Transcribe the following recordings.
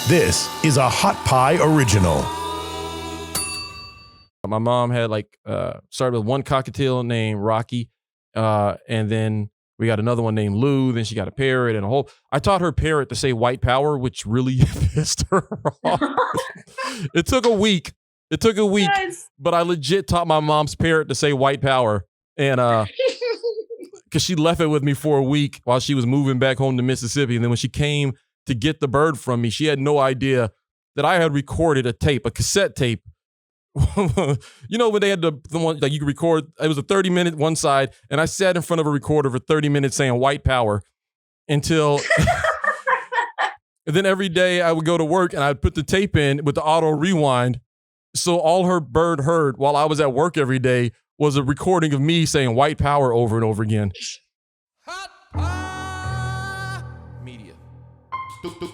This is a Hot Pie Original. My mom had started with one cockatiel named Rocky, and then we got another one named Lou. Then she got a parrot and a whole. I taught her parrot to say "white power," which really pissed her off. It took a week. Nice. But I legit taught my mom's parrot to say "white power," and because she left it with me for a week while she was moving back home to Mississippi, and then when she came to get the bird from me, she had no idea that I had recorded a cassette tape. You know when they had the one like you could record, it was a 30-minute one side, and I sat in front of a recorder for 30 minutes saying "white power" until and then every day I would go to work and I'd put the tape in with the auto rewind. So all her bird heard while I was at work every day was a recording of me saying "white power" over and over again. Hot Pie Media. Stupid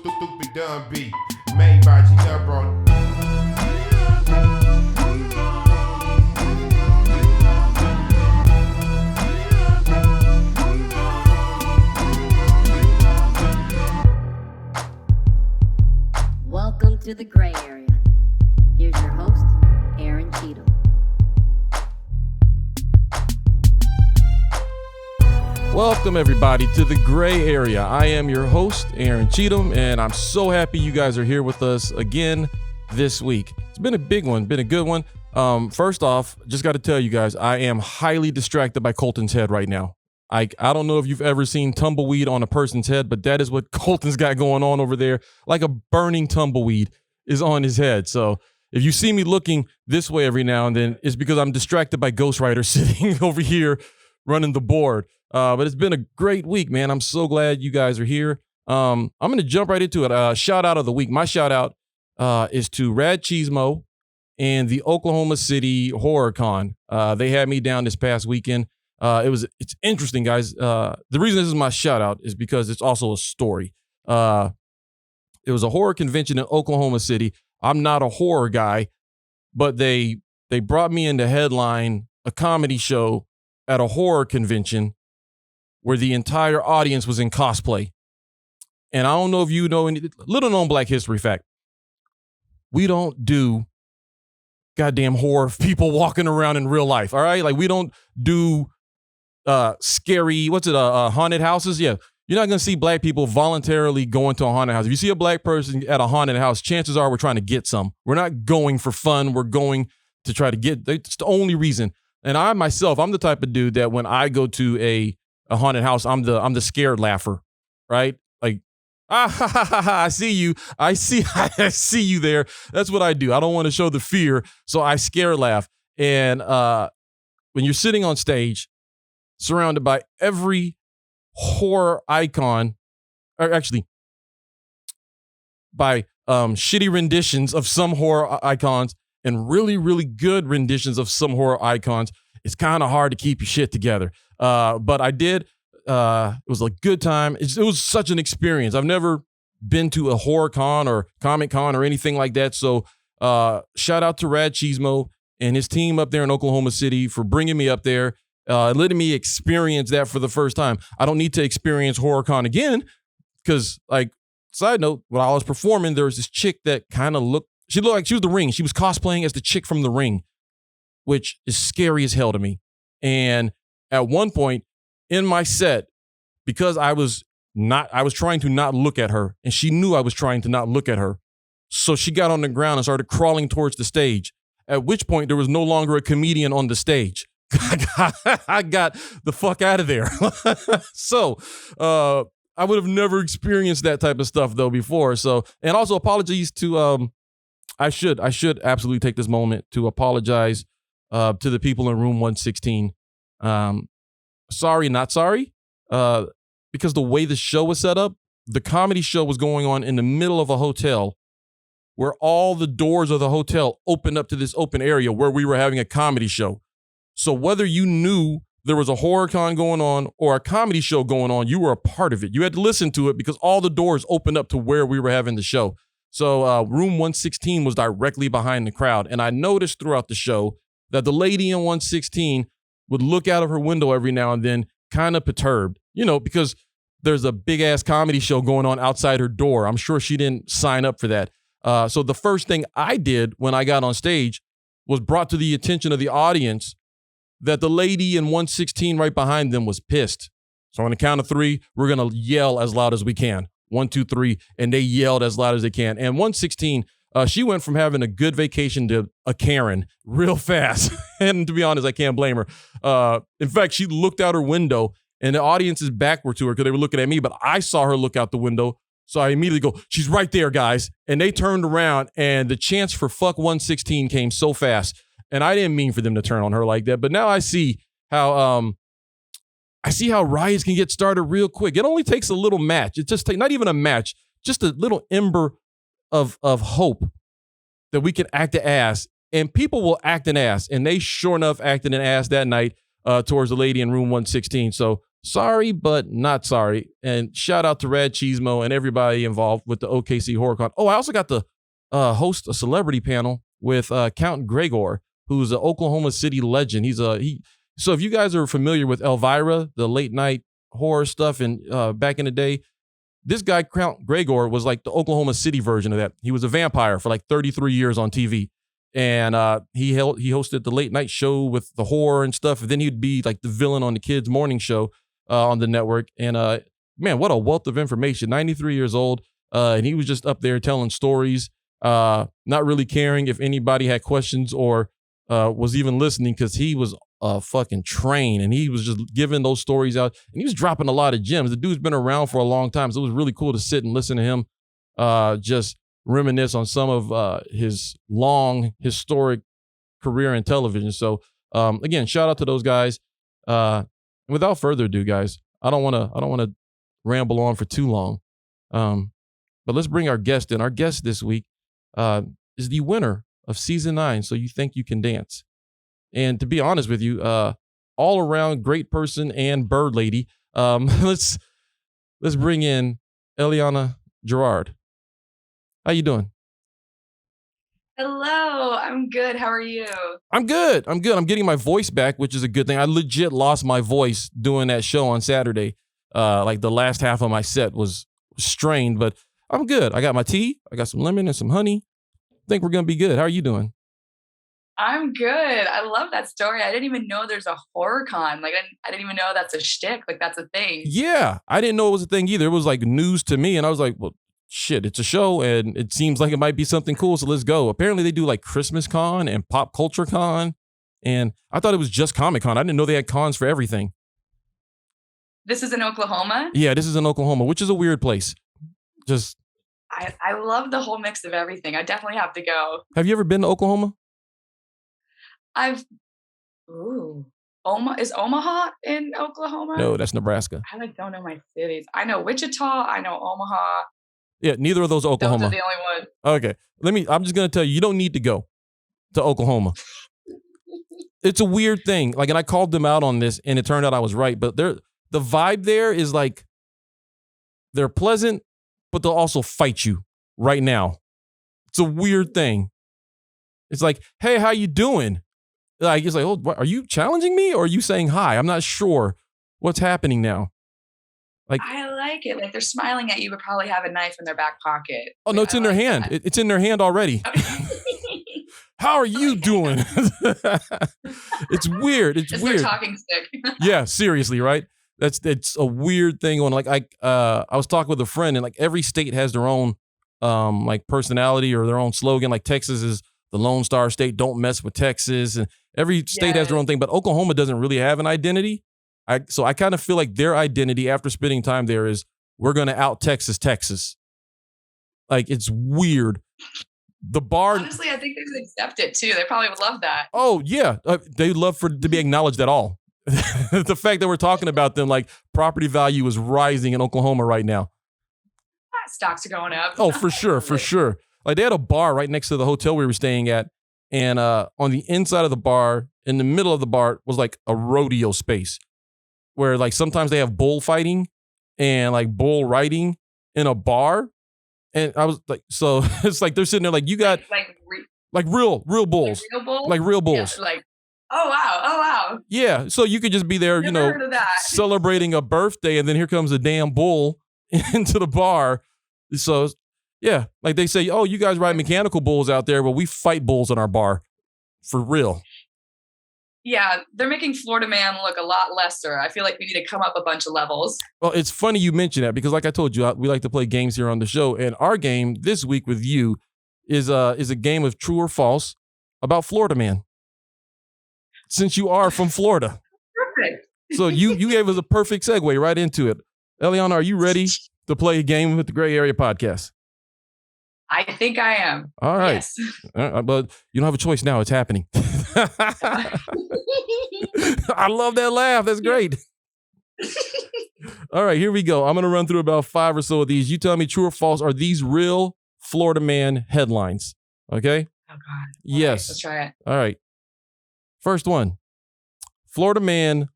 dumb beat made by Gina Bro. Welcome to the gray area. Here's your host, Aaron Cheatham. Welcome, everybody, to the gray area. I am your host, Aaron Cheatham, and I'm so happy you guys are here with us again this week. It's been a big one, been a good one. First off, just got to tell you guys, I am highly distracted by Colton's head right now. I don't know if you've ever seen tumbleweed on a person's head, but that is what Colton's got going on over there. Like a burning tumbleweed is on his head. So if you see me looking this way every now and then, it's because I'm distracted by Ghost Rider sitting over here running the board. But it's been a great week, man. I'm so glad you guys are here. I'm going to jump right into it. Shout out of the week. My shout out is to Rad Cheesemo and the Oklahoma City Horror Con. They had me down this past weekend. It's interesting, guys. The reason this is my shout out is because it's also a story. It was a horror convention in Oklahoma City. I'm not a horror guy, but they brought me in to headline a comedy show at a horror convention where the entire audience was in cosplay. And I don't know if you know any little known Black history fact. We don't do goddamn horror people walking around in real life. All right. Like we don't do scary, haunted houses. Yeah. You're not going to see Black people voluntarily going to a haunted house. If you see a Black person at a haunted house, chances are we're trying to get some. We're not going for fun. We're going to try to get, it's the only reason. And I'm the type of dude that when I go to a haunted house, I'm the scared laugher, right? Like, I see you. I see you there. That's what I do. I don't want to show the fear, so I scare laugh. And when you're sitting on stage, surrounded by every horror icon, or actually by shitty renditions of some horror icons and really, really good renditions of some horror icons, it's kind of hard to keep your shit together. But I did. It was a good time. It was such an experience. I've never been to a horror con or comic con or anything like that. So shout out to Rad Cheesemo and his team up there in Oklahoma City for bringing me up there, letting me experience that for the first time. I don't need to experience horror con again because, like, side note, when I was performing, there was this chick that kind of looked like she was the Ring. She was cosplaying as the chick from the Ring, which is scary as hell to me. And at one point in my set, because I was trying to not look at her, and she knew I was trying to not look at her. So she got on the ground and started crawling towards the stage, at which point there was no longer a comedian on the stage. I got the fuck out of there. So I would have never experienced that type of stuff though before. So, and also apologies to, I should absolutely take this moment to apologize to the people in room 116. Sorry, not sorry. Because the way the show was set up, the comedy show was going on in the middle of a hotel where all the doors of the hotel opened up to this open area where we were having a comedy show. So whether you knew there was a horror con going on or a comedy show going on, you were a part of it. You had to listen to it because all the doors opened up to where we were having the show. So room 116 was directly behind the crowd. And I noticed throughout the show that the lady in 116 would look out of her window every now and then kind of perturbed, because there's a big ass comedy show going on outside her door. I'm sure she didn't sign up for that. So the first thing I did when I got on stage was brought to the attention of the audience that the lady in 116 right behind them was pissed. So on the count of 3, we're going to yell as loud as we can. 1, 2, 3. And they yelled as loud as they can. And 116, she went from having a good vacation to a Karen real fast. And to be honest, I can't blame her. In fact, she looked out her window and the audience is backward to her because they were looking at me, but I saw her look out the window. So I immediately go, she's right there, guys. And they turned around and the chance for fuck 116 came so fast. And I didn't mean for them to turn on her like that. But now I see how riots can get started real quick. It only takes a little match. It just takes not even a match, just a little ember of hope that we can act an ass. And people will act an ass. And they sure enough acted an ass that night towards the lady in room 116. So sorry, but not sorry. And shout out to Rad Cheesemo and everybody involved with the OKC HorrorCon. Oh, I also got to host a celebrity panel with Count Gregor, who's an Oklahoma City legend. So if you guys are familiar with Elvira, the late night horror stuff, and back in the day, this guy, Count Gregor, was like the Oklahoma City version of that. He was a vampire for like 33 years on TV. And he hosted the late night show with the horror and stuff. And then he'd be like the villain on the kids' morning show on the network. And man, what a wealth of information. 93 years old. And he was just up there telling stories, not really caring if anybody had questions or was even listening, because he was fucking trained and he was just giving those stories out, and he was dropping a lot of gems. The dude's been around for a long time, so it was really cool to sit and listen to him just reminisce on some of his long historic career in television. So again, shout out to those guys. Without further ado, guys, I don't want to ramble on for too long, but let's bring our guest in. Our guest this week is the winner of season 9, So You Think You Can Dance. And to be honest with you, all around great person and bird lady. Let's bring in Eliana Girard. How you doing? Hello, I'm good. How are you? I'm good. I'm getting my voice back, which is a good thing. I legit lost my voice doing that show on Saturday. Like the last half of my set was strained, but I'm good. I got my tea. I got some lemon and some honey. I think we're going to be good. How are you doing? I'm good. I love that story. I didn't even know there's a horror con. Like, I didn't even know that's a shtick. Like, that's a thing. Yeah, I didn't know it was a thing either. It was like news to me, and I was like, well, shit, it's a show, and it seems like it might be something cool, so let's go. Apparently, they do like Christmas Con and Pop Culture Con, and I thought it was just Comic Con. I didn't know they had cons for everything. This is in Oklahoma? Yeah, this is in Oklahoma, which is a weird place. Just... I love the whole mix of everything. I definitely have to go. Have you ever been to Oklahoma? Is Omaha in Oklahoma? No, that's Nebraska. I don't know my cities. I know Wichita. I know Omaha. Yeah, neither of those are Oklahoma. Those are the only one. Okay, I'm just going to tell you don't need to go to Oklahoma. It's a weird thing. Like, and I called them out on this, and it turned out I was right. But the vibe there is like, they're pleasant, but they'll also fight you right now. It's a weird thing. It's like, hey, how you doing? Like, it's like, oh, what, are you challenging me or are you saying hi? I'm not sure what's happening now. Like, I like it. Like, they're smiling at you, but probably have a knife in their back pocket. Oh, no, it's in their hand. It's in their hand already. How are you doing? It's weird. It's weird. Their talking stick. Yeah, seriously, right? It's a weird thing on, like, I was talking with a friend, and like every state has their own like personality or their own slogan. Like Texas is the Lone Star State, don't mess with Texas, and every state has their own thing. But Oklahoma doesn't really have an identity. So I kind of feel like their identity after spending time there is, we're gonna out Texas. Like, it's weird. The bar. Honestly, I think they would accept it too. They probably would love that. Oh yeah, they'd love to be acknowledged at all. The fact that we're talking about them, like, property value is rising in Oklahoma right now. Stocks are going up. Oh, for sure. Like, they had a bar right next to the hotel we were staying at, and on the inside of the bar, in the middle of the bar, was like a rodeo space where, like, sometimes they have bullfighting and like bull riding in a bar, and I was like, so it's like they're sitting there like, you got like real bulls, like real bulls, like real bulls. Yeah, like, Oh wow. Yeah, so you could just be there, Never heard of that. celebrating a birthday, and then here comes a damn bull into the bar. So, yeah, like they say, oh, you guys ride mechanical bulls out there, but we fight bulls in our bar. For real. Yeah, they're making Florida Man look a lot lesser. I feel like we need to come up a bunch of levels. Well, it's funny you mention that because like I told you, we like to play games here on the show. And our game this week with you is a game of true or false about Florida Man. Since you are from Florida. Perfect. So you gave us a perfect segue right into it. Eliana, are you ready to play a game with the Gray Area Podcast? I think I am. All right. Yes. But you don't have a choice now. It's happening. I love that laugh. That's great. All right, here we go. I'm going to run through about 5 or so of these. You tell me true or false. Are these real Florida Man headlines? Okay? Oh, God. Yes. Right, let's try it. All right. First one. Florida man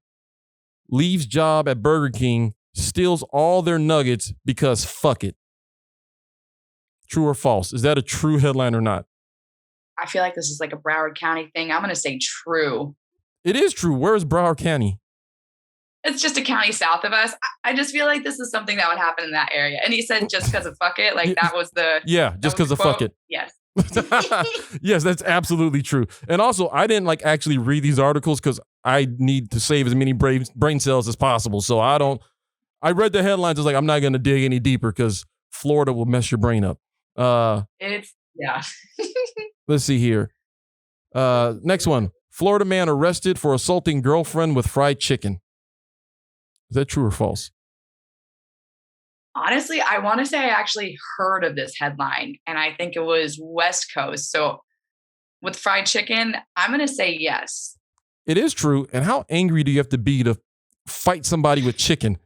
leaves job at Burger King, steals all their nuggets because fuck it. True or false? Is that a true headline or not? I feel like this is like a Broward County thing. I'm going to say true. It is true. Where is Broward County? It's just a county south of us. I just feel like this is something that would happen in that area. And he said just because of fuck it. Like that was the... Yeah, just because of fuck it. Yes. Yes, that's absolutely true. And also, I didn't actually read these articles because I need to save as many brain cells as possible. So I read the headlines. It's like, I'm not going to dig any deeper because Florida will mess your brain up. Yeah. Let's see here. Next one. Florida man arrested for assaulting girlfriend with fried chicken. Is that true or false? Honestly, I want to say I actually heard of this headline, and I think it was West Coast. So with fried chicken, I'm going to say yes. It is true. And how angry do you have to be to fight somebody with chicken?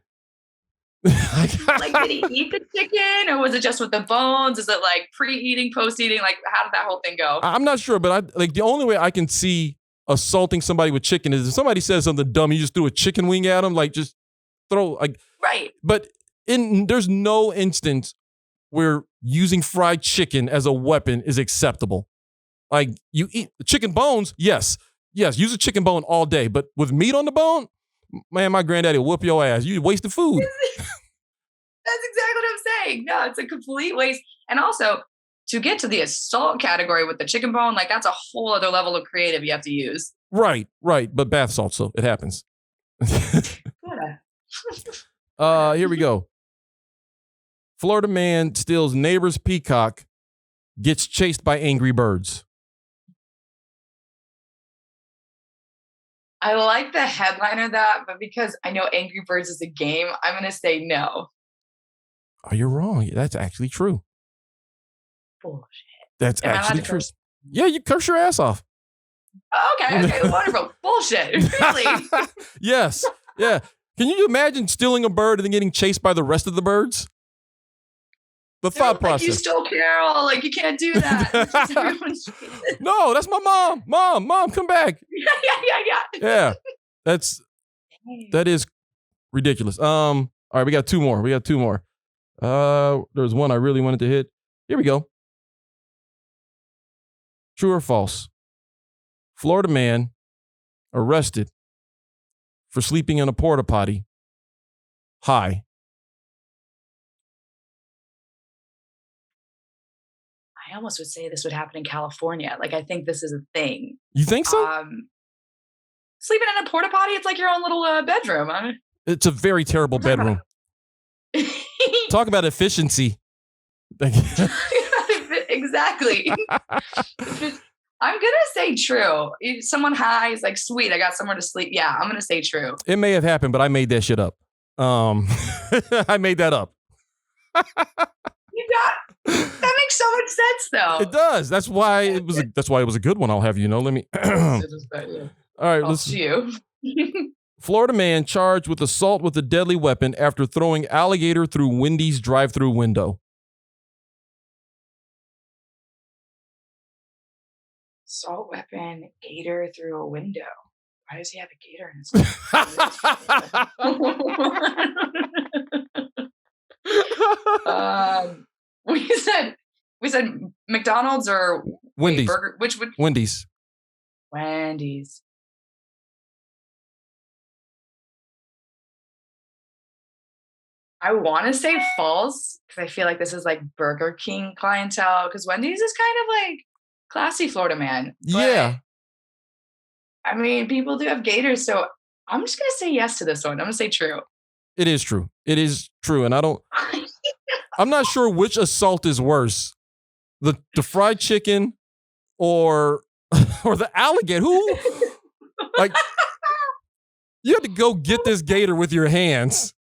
Like, did he eat the chicken, or was it just with the bones? Is it like pre-eating, post-eating? Like, how did that whole thing go? I'm not sure, but the only way I can see assaulting somebody with chicken is if somebody says something dumb, you just threw a chicken wing at them, like just throw right. But there's no instance where using fried chicken as a weapon is acceptable. Like, you eat chicken bones, yes, use a chicken bone all day, but with meat on the bone, man, my granddaddy will whoop your ass. You wasted food. That's exactly what I'm saying. No, it's a complete waste. And also, to get to the assault category with the chicken bone, like that's a whole other level of creative you have to use. Right. But bath salt, so it happens. Here we go. Florida man steals neighbor's peacock, gets chased by angry birds. I like the headline of that, but because I know Angry Birds is a game, I'm going to say no. Oh, you're wrong. That's actually true. Bullshit. That's Am I allowed actually to true. curse? Yeah, you curse your ass off. Oh, okay, wonderful. Bullshit. Really? Yes. Yeah. Can you imagine stealing a bird and then getting chased by the rest of the birds? The thought process. You stole Carol. Like, you can't do that. No, that's my mom. Mom, come back. Yeah. Yeah. That is ridiculous. All right, we got two more. There's one I really wanted to hit. Here we go. True or false? Florida man arrested for sleeping in a porta potty. High. I almost would say this would happen in California. Like, I think this is a thing. You think so? Sleeping in a porta potty, it's like your own little bedroom. It's a very terrible bedroom. Talk about efficiency. Exactly. I'm going to say true. If someone high is like, sweet, I got somewhere to sleep. Yeah, I'm going to say true. It may have happened, but I made that shit up. I made that up. That makes so much sense, though. It does. That's why it was a good one. I'll have you know. Let me. All right, listen. You. Florida man charged with assault with a deadly weapon after throwing alligator through Wendy's drive-through window. Assault weapon, gator through a window. Why does he have a gator in his we said McDonald's or Wendy's. burger, which would Wendy's. Wendy's. I want to say false because I feel like this is like Burger King clientele because Wendy's is kind of like classy Florida man. But, Yeah. I mean, people do have gators, so I'm just gonna say yes to this one. I'm gonna say true. It is true. It is true. And I'm not sure which assault is worse. The fried chicken or the alligator. Who like you had to go get this gator with your hands,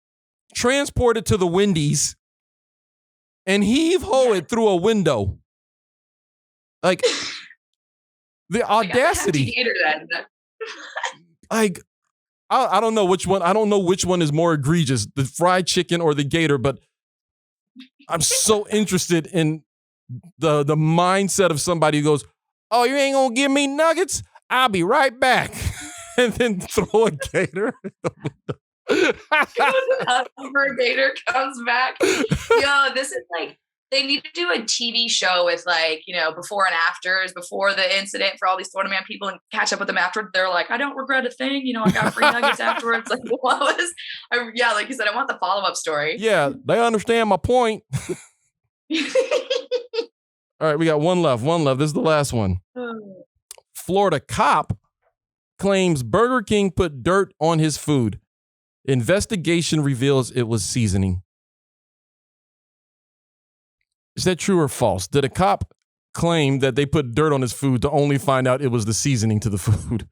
transport it to the Wendy's, and heave-ho it through a window. Like the audacity. Gator then. Like I don't know which one. I don't know which one is more egregious, the fried chicken or the gator, but I'm so interested in the mindset of somebody who goes, "Oh, you ain't gonna give me nuggets? I'll be right back," and then throw a gator in the window. A gator comes back. Yo, this is like they need to do a TV show with like, you know, before and afters, before the incident for all these Florida man people and catch up with them after. They're like, I don't regret a thing. You know, I got free nuggets afterwards. Like, what was, yeah, like you said, I want the follow-up story. Yeah, they understand my point. All right, we got one left. This is the last one. Florida cop claims Burger King put dirt on his food. Investigation reveals it was seasoning. Is that true or false? Did a cop claim that they put dirt on his food to only find out it was the seasoning to the food?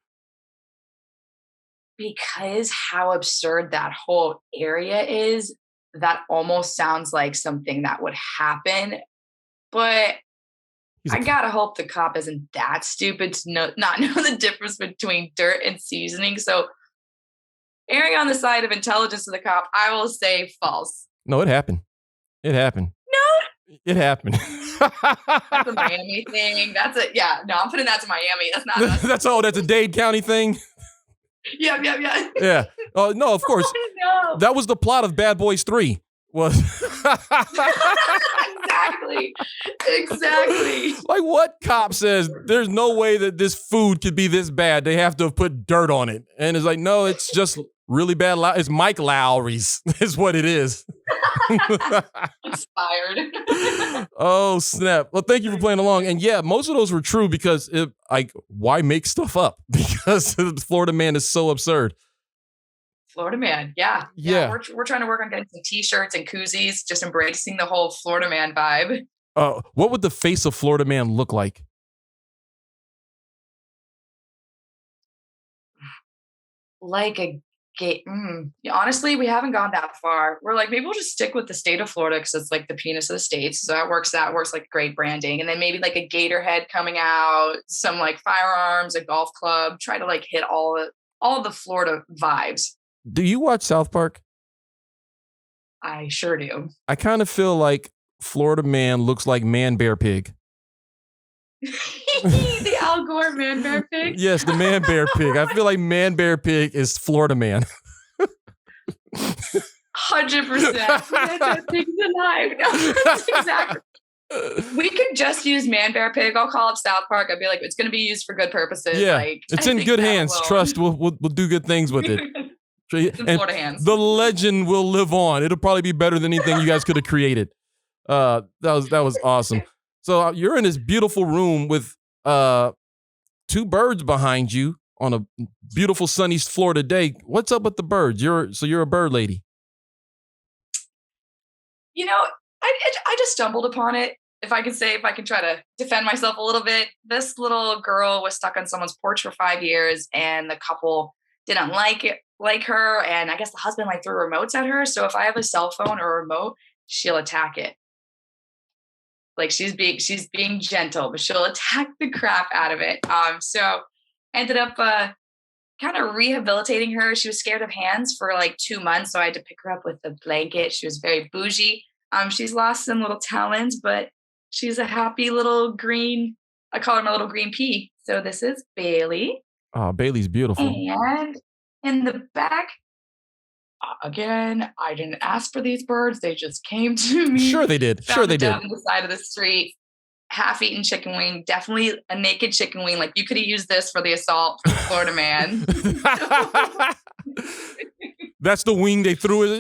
Because how absurd that whole area is, that almost sounds like something that would happen. But I gotta hope the cop isn't that stupid to not know the difference between dirt and seasoning. So erring on the side of intelligence of the cop, I will say false. No, it happened. It happened. No. It happened. That's a Miami thing. No, I'm putting that to Miami. That's not us. That's a Dade County thing. Yeah. Yeah. Oh, no, of course. Oh, no. That was the plot of Bad Boys 3. Was Exactly. Like, what cop says there's no way that this food could be this bad? They have to have put dirt on it. And it's like, no, it's just really bad. It's Mike Lowry's is what it is. Inspired. Oh, snap. Well, thank you for playing along. And yeah, most of those were true because why make stuff up? Because Florida man is so absurd. Florida man. Yeah. We're trying to work on getting some t-shirts and koozies, just embracing the whole Florida man vibe. What would the face of Florida man look like? Like a gay. Honestly, we haven't gone that far. We're like, maybe we'll just stick with the state of Florida because it's like the penis of the states. So that works like great branding. And then maybe like a gator head coming out, some like firearms, a golf club, try to like hit all of the Florida vibes. Do you watch South Park? I sure do. I kind of feel like Florida man looks like Man Bear Pig. The Al Gore Man Bear Pig? Yes, the Man Bear Pig. I feel like Man Bear Pig is Florida man. 100%. Man Bear Pig's alive. No, that's exactly. We could just use Man Bear Pig. I'll call up South Park. I'd be like, it's going to be used for good purposes. Yeah, like, it's in good hands. Trust, we'll do good things with it. In Florida hands. The legend will live on. It'll probably be better than anything you guys could have created. That was awesome. So you're in this beautiful room with two birds behind you on a beautiful sunny Florida day. What's up with the birds? You're a bird lady. You know, I just stumbled upon it. If I can try to defend myself a little bit, this little girl was stuck on someone's porch for 5 years, and the couple didn't like her, and I guess the husband threw remotes at her. So if I have a cell phone or a remote, she'll attack it. Like she's being gentle, but she'll attack the crap out of it. So ended up kind of rehabilitating her. She was scared of hands for 2 months, so I had to pick her up with a blanket. She was very bougie. She's lost some little talents, but she's a happy little green. I call her my little green pea. So this is Bailey. Oh, Bailey's beautiful. And in the back, again, I didn't ask for these birds. They just came to me. Sure they did. On the side of the street. Half-eaten chicken wing. Definitely a naked chicken wing. Like, you could have used this for the assault for the Florida man. That's the wing they threw.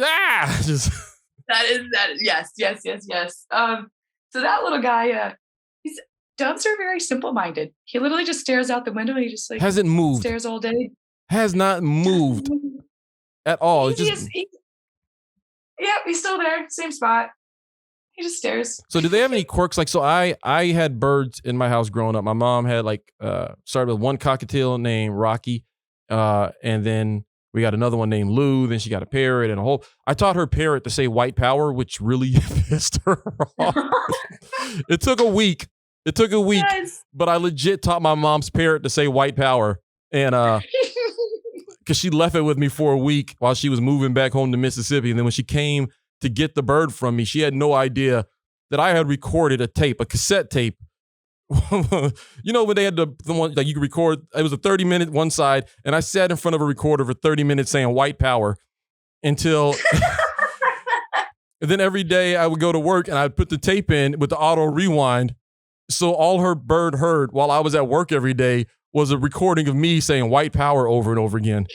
Just... Yes. So that little guy, doves are very simple-minded. He literally just stares out the window and he just like Hasn't moved. stares all day. Has not moved at all. It's just. He's still there, same spot. He just stares. So do they have any quirks? Like, so I had birds in my house growing up. My mom had started with one cockatiel named Rocky. And then we got another one named Lou. Then she got a parrot and I taught her parrot to say white power, which really pissed her off. It took a week. Yes. But I legit taught my mom's parrot to say white power. And, cause she left it with me for a week while she was moving back home to Mississippi. And then when she came to get the bird from me, she had no idea that I had recorded a cassette tape. You know, when they had the one like you could record, it was a 30-minute one side, and I sat in front of a recorder for 30 minutes saying white power until and then every day I would go to work and I'd put the tape in with the auto rewind. So all her bird heard while I was at work every day was a recording of me saying white power over and over again.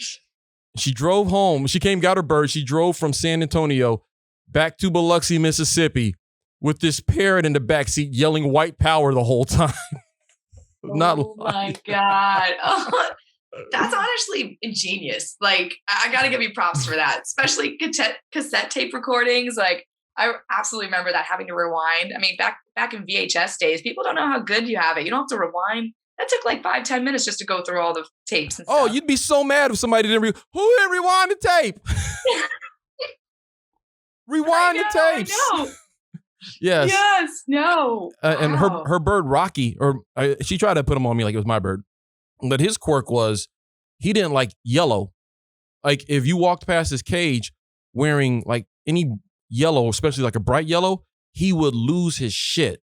She drove home. She got her bird. She drove from San Antonio back to Biloxi, Mississippi, with this parrot in the backseat yelling white power the whole time. Oh my God. Oh, that's honestly ingenious. Like, I got to give you props for that, especially cassette tape recordings. Like, I absolutely remember that, having to rewind. I mean, back in VHS days, people don't know how good you have it. You don't have to rewind. That took like 5-10 minutes just to go through all the tapes and stuff. Oh, you'd be so mad if somebody didn't who didn't rewind the tape? Rewind the tapes. I know. Yes. No. And her bird Rocky, she tried to put him on me like it was my bird, but his quirk was he didn't like yellow. Like if you walked past his cage wearing like any yellow, especially like a bright yellow, he would lose his shit.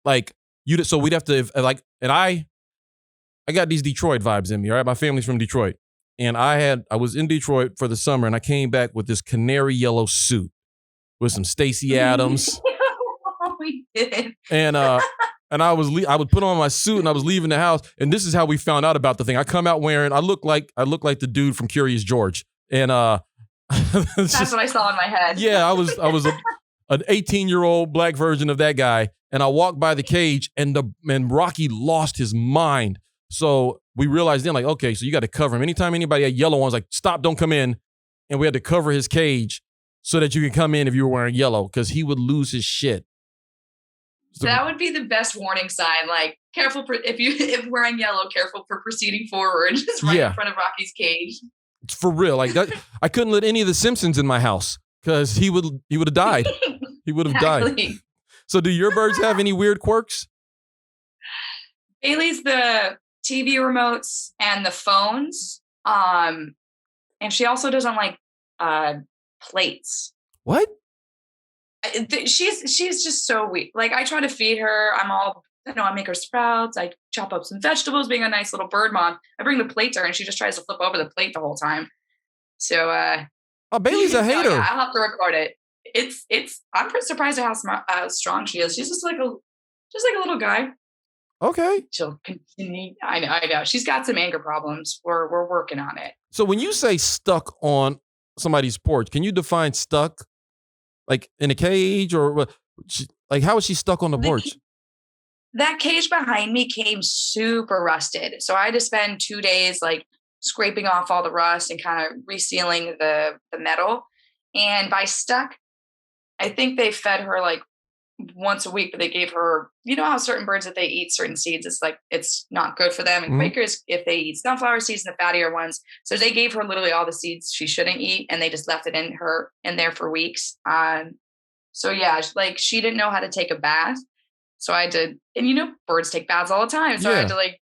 Like so we'd have to and I got these Detroit vibes in me. All right, my family's from Detroit, and I was in Detroit for the summer, and I came back with this canary yellow suit with some Stacey Adams. We did. And I would put on my suit and I was leaving the house, and this is how we found out about the thing. I come out wearing, I look like the dude from Curious George, and that's what I saw in my head. Yeah, I was an 18-year-old black version of that guy, and I walked by the cage, and Rocky lost his mind. So we realized then, like, okay, so you got to cover him. Anytime anybody had yellow ones, like, stop, don't come in, and we had to cover his cage so that you could come in if you were wearing yellow, because he would lose his shit. So, that would be the best warning sign. Like, careful if wearing yellow, careful for proceeding forward, just right in front of Rocky's cage. For real, like that. I couldn't let any of the Simpsons in my house because he would have died. He would have died. So, do your birds have any weird quirks? Bailey's the TV remotes and the phones. And she also doesn't like plates. What? She's just so weak. Like, I try to feed her. I make her sprouts. I chop up some vegetables, being a nice little bird mom. I bring the plate to her and she just tries to flip over the plate the whole time. So, Bailey's a hater. Yeah, I'll have to record it. I'm surprised at how strong she is. She's just like a little guy. Okay. She'll continue. I know. She's got some anger problems. We're working on it. So when you say stuck on somebody's porch, can you define stuck? Like in a cage, or like how is she stuck on the porch? That cage behind me came super rusted. So I had to spend 2 days like scraping off all the rust and kind of resealing the metal. And by stuck, I think they fed her like once a week, but they gave her, you know how certain birds, if they eat certain seeds, it's like, it's not good for them. And Quakers, if they eat sunflower seeds and the fattier ones. So they gave her literally all the seeds she shouldn't eat. And they just left it in there for weeks. So yeah, like she didn't know how to take a bath. So I had to, and you know, birds take baths all the time. So I had to like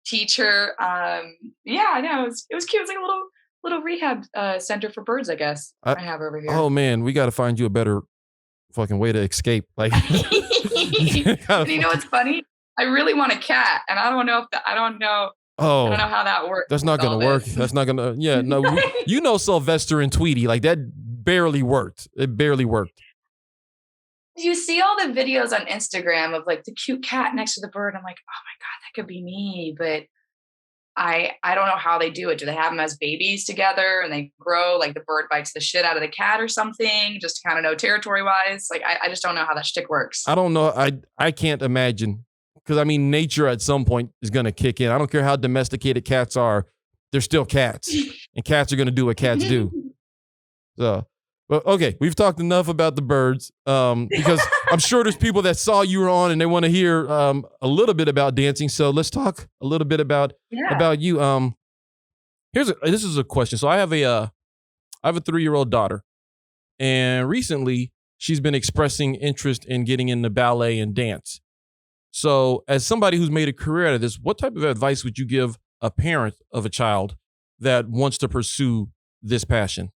teach her. Yeah, I know. It was cute. It's like a little rehab center for birds, I guess. I have over here. Oh man, we got to find you a better fucking way to escape. Like, you know what's funny? I really want a cat, and I don't know I don't know how that works. That's not gonna work. That's not gonna. Yeah, no. You know, Sylvester and Tweety, like that barely worked. It barely worked. You see all the videos on Instagram of like the cute cat next to the bird. I'm like, oh my God, that could be me. But I don't know how they do it. Do they have them as babies together and they grow, like the bird bites the shit out of the cat or something, just to kind of know territory wise? Like I just don't know how that shtick works. I don't know. I can't imagine, because I mean, nature at some point is going to kick in. I don't care how domesticated cats are; they're still cats, and cats are going to do what cats do. So, but okay, we've talked enough about the birds, because I'm sure there's people that saw you were on and they want to hear a little bit about dancing. So let's talk a little bit about you. This is a question. So I have a 3-year-old daughter, and recently she's been expressing interest in getting into ballet and dance. So as somebody who's made a career out of this, what type of advice would you give a parent of a child that wants to pursue this passion?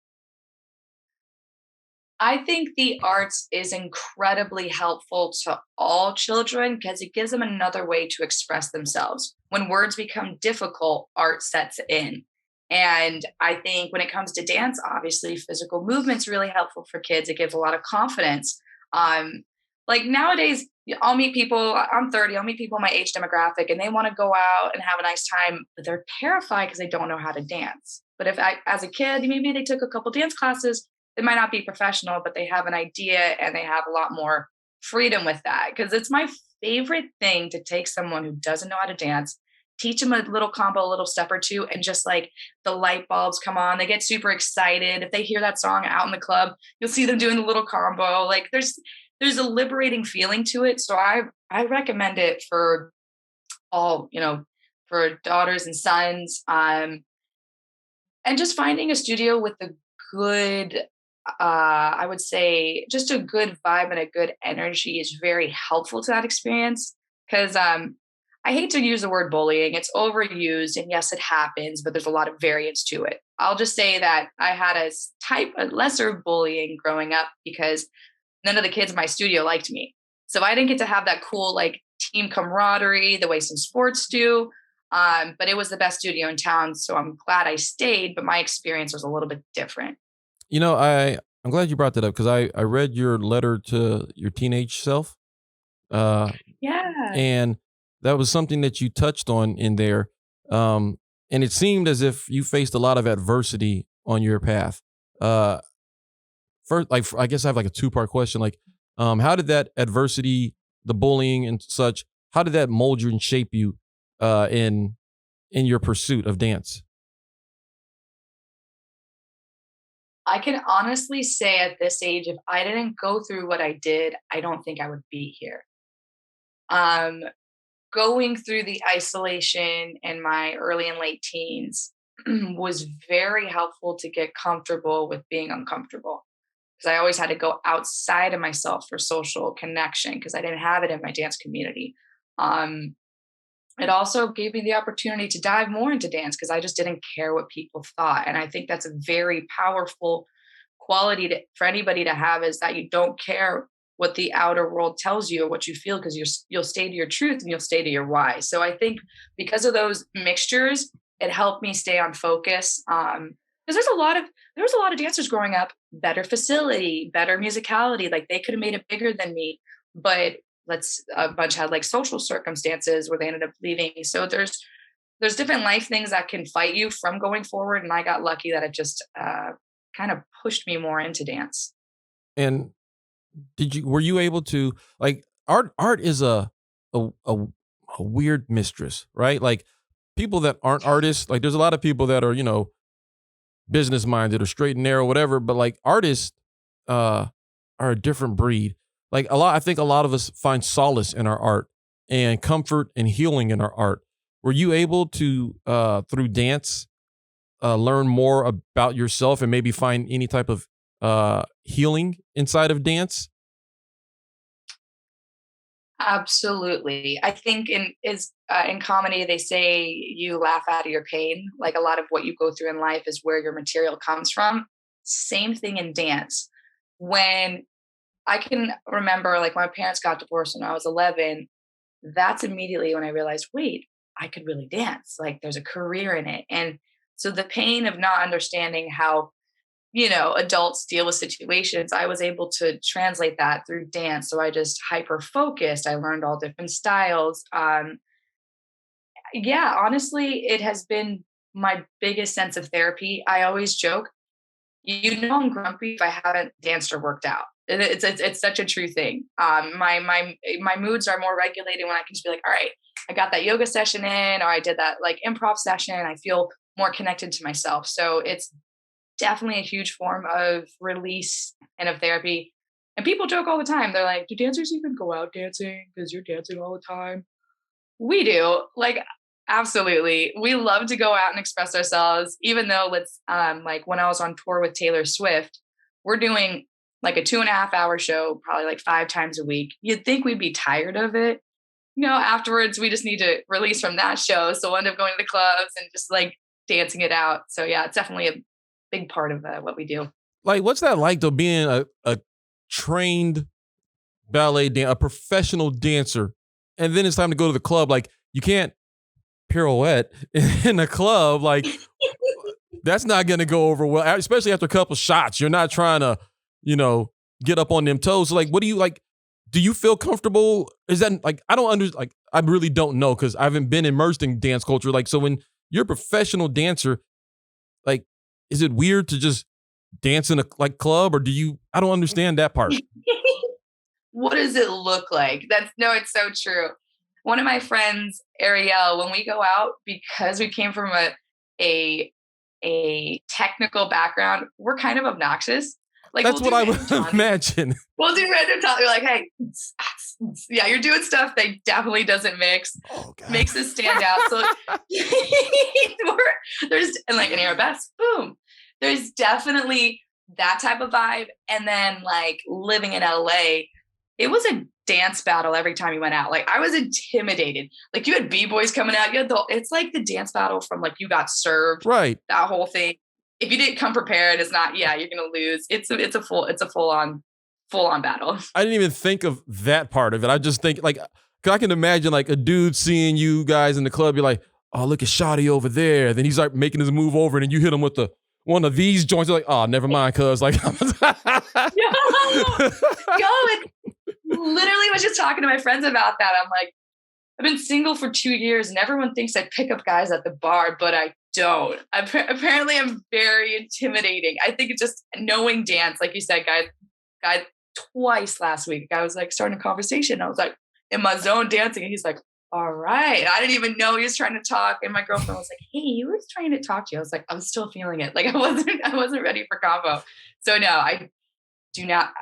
I think the arts is incredibly helpful to all children because it gives them another way to express themselves. When words become difficult, art sets in. And I think when it comes to dance, obviously physical movement's really helpful for kids. It gives a lot of confidence. Like nowadays, I'll meet people, I'm 30, I'll meet people in my age demographic and they want to go out and have a nice time, but they're terrified because they don't know how to dance. But as a kid, maybe they took a couple dance classes, they might not be professional, but they have an idea and they have a lot more freedom with that. Because it's my favorite thing to take someone who doesn't know how to dance, teach them a little combo, a little step or two, and just like the light bulbs come on. They get super excited. If they hear that song out in the club, you'll see them doing the little combo. Like there's a liberating feeling to it. So I recommend it for all, for daughters and sons. And just finding a studio with a good, I would say just a good vibe and a good energy is very helpful to that experience. Because I hate to use the word bullying. It's overused, and yes, it happens, but there's a lot of variance to it. I'll just say that I had a lesser bullying growing up because none of the kids in my studio liked me. So I didn't get to have that cool like team camaraderie the way some sports do. But it was the best studio in town. So I'm glad I stayed, but my experience was a little bit different. I'm glad you brought that up because I read your letter to your teenage self. Yeah. And that was something that you touched on in there. And it seemed as if you faced a lot of adversity on your path. First, like, I guess I have like a 2-part question. Like, how did that adversity, the bullying and such, how did that mold you and shape you in your pursuit of dance? I can honestly say at this age, if I didn't go through what I did, I don't think I would be here. Going through the isolation in my early and late teens was very helpful to get comfortable with being uncomfortable. Because I always had to go outside of myself for social connection because I didn't have it in my dance community. It also gave me the opportunity to dive more into dance because I just didn't care what people thought. And I think that's a very powerful quality for anybody to have, is that you don't care what the outer world tells you or what you feel, because you'll stay to your truth and you'll stay to your why. So I think because of those mixtures, it helped me stay on focus. Because there was a lot of dancers growing up, better facility, better musicality. Like they could have made it bigger than me, but a bunch had like social circumstances where they ended up leaving. So there's different life things that can fight you from going forward. And I got lucky that it just kind of pushed me more into dance. And were you able to, like, art is a weird mistress, right? Like people that aren't artists, like there's a lot of people that are, business minded or straight and narrow, whatever. But like artists are a different breed. Like I think a lot of us find solace in our art and comfort and healing in our art. Were you able to, through dance, learn more about yourself and maybe find any type of healing inside of dance? Absolutely. I think in comedy, they say you laugh out of your pain. Like a lot of what you go through in life is where your material comes from. Same thing in dance. When I can remember, like my parents got divorced when I was 11, that's immediately when I realized, wait, I could really dance. Like there's a career in it. And so the pain of not understanding how, adults deal with situations, I was able to translate that through dance. So I just hyper focused. I learned all different styles. yeah, honestly, it has been my biggest sense of therapy. I always joke, I'm grumpy if I haven't danced or worked out. It's such a true thing. My moods are more regulated when I can just be like, all right, I got that yoga session in, or I did that like improv session. I feel more connected to myself. So it's definitely a huge form of release and of therapy. And people joke all the time. They're like, do dancers even go out dancing? Because you're dancing all the time. We do. Like, absolutely. We love to go out and express ourselves, even though like when I was on tour with Taylor Swift, we're doing like a 2.5 hour show, probably like 5 times a week. You'd think we'd be tired of it. Afterwards we just need to release from that show. So we'll end up going to the clubs and just like dancing it out. So yeah, it's definitely a big part of what we do. Like, what's that like though, being a trained a professional dancer, and then it's time to go to the club? Like, you can't pirouette in the club. Like, that's not going to go over well, especially after a couple shots. You're not trying to, get up on them toes. So, like, what do you like? Do you feel comfortable? Is that like, I really don't know, because I haven't been immersed in dance culture. Like, so when you're a professional dancer, like, is it weird to just dance in a like club, or I don't understand that part. What does it look like? It's so true. One of my friends, Ariel, when we go out, because we came from a technical background, we're kind of obnoxious. Like, that's what I would imagine. We'll do random talk. You're like, hey, yeah, you're doing stuff that definitely doesn't mix. Oh, makes us stand out. So there's and like an arabesque, boom. There's definitely that type of vibe. And then like living in LA, it was a dance battle every time you went out. Like, I was intimidated. Like, you had B-boys coming out. It's like the dance battle from like You Got Served. Right. That whole thing. If you didn't come prepared, you're gonna lose. It's a full on battle. I didn't even think of that part of it. I just think, like, 'cause I can imagine like a dude seeing you guys in the club. You're like, oh, look at Shotty over there. Then he's like making his move over, and then you hit him with one of these joints. You're like, oh, never mind, cuz like, yo, literally was just talking to my friends about that. I'm like, I've been single for 2 years, and everyone thinks I pick up guys at the bar, but I don't. Apparently, I'm very intimidating. I think it's just knowing dance, like you said, guy twice last week. I was like starting a conversation. I was like in my zone dancing, and he's like, all right. I didn't even know he was trying to talk. And my girlfriend was like, hey, he was trying to talk to you. I was like, I'm still feeling it. Like, I wasn't ready for combo. So no, I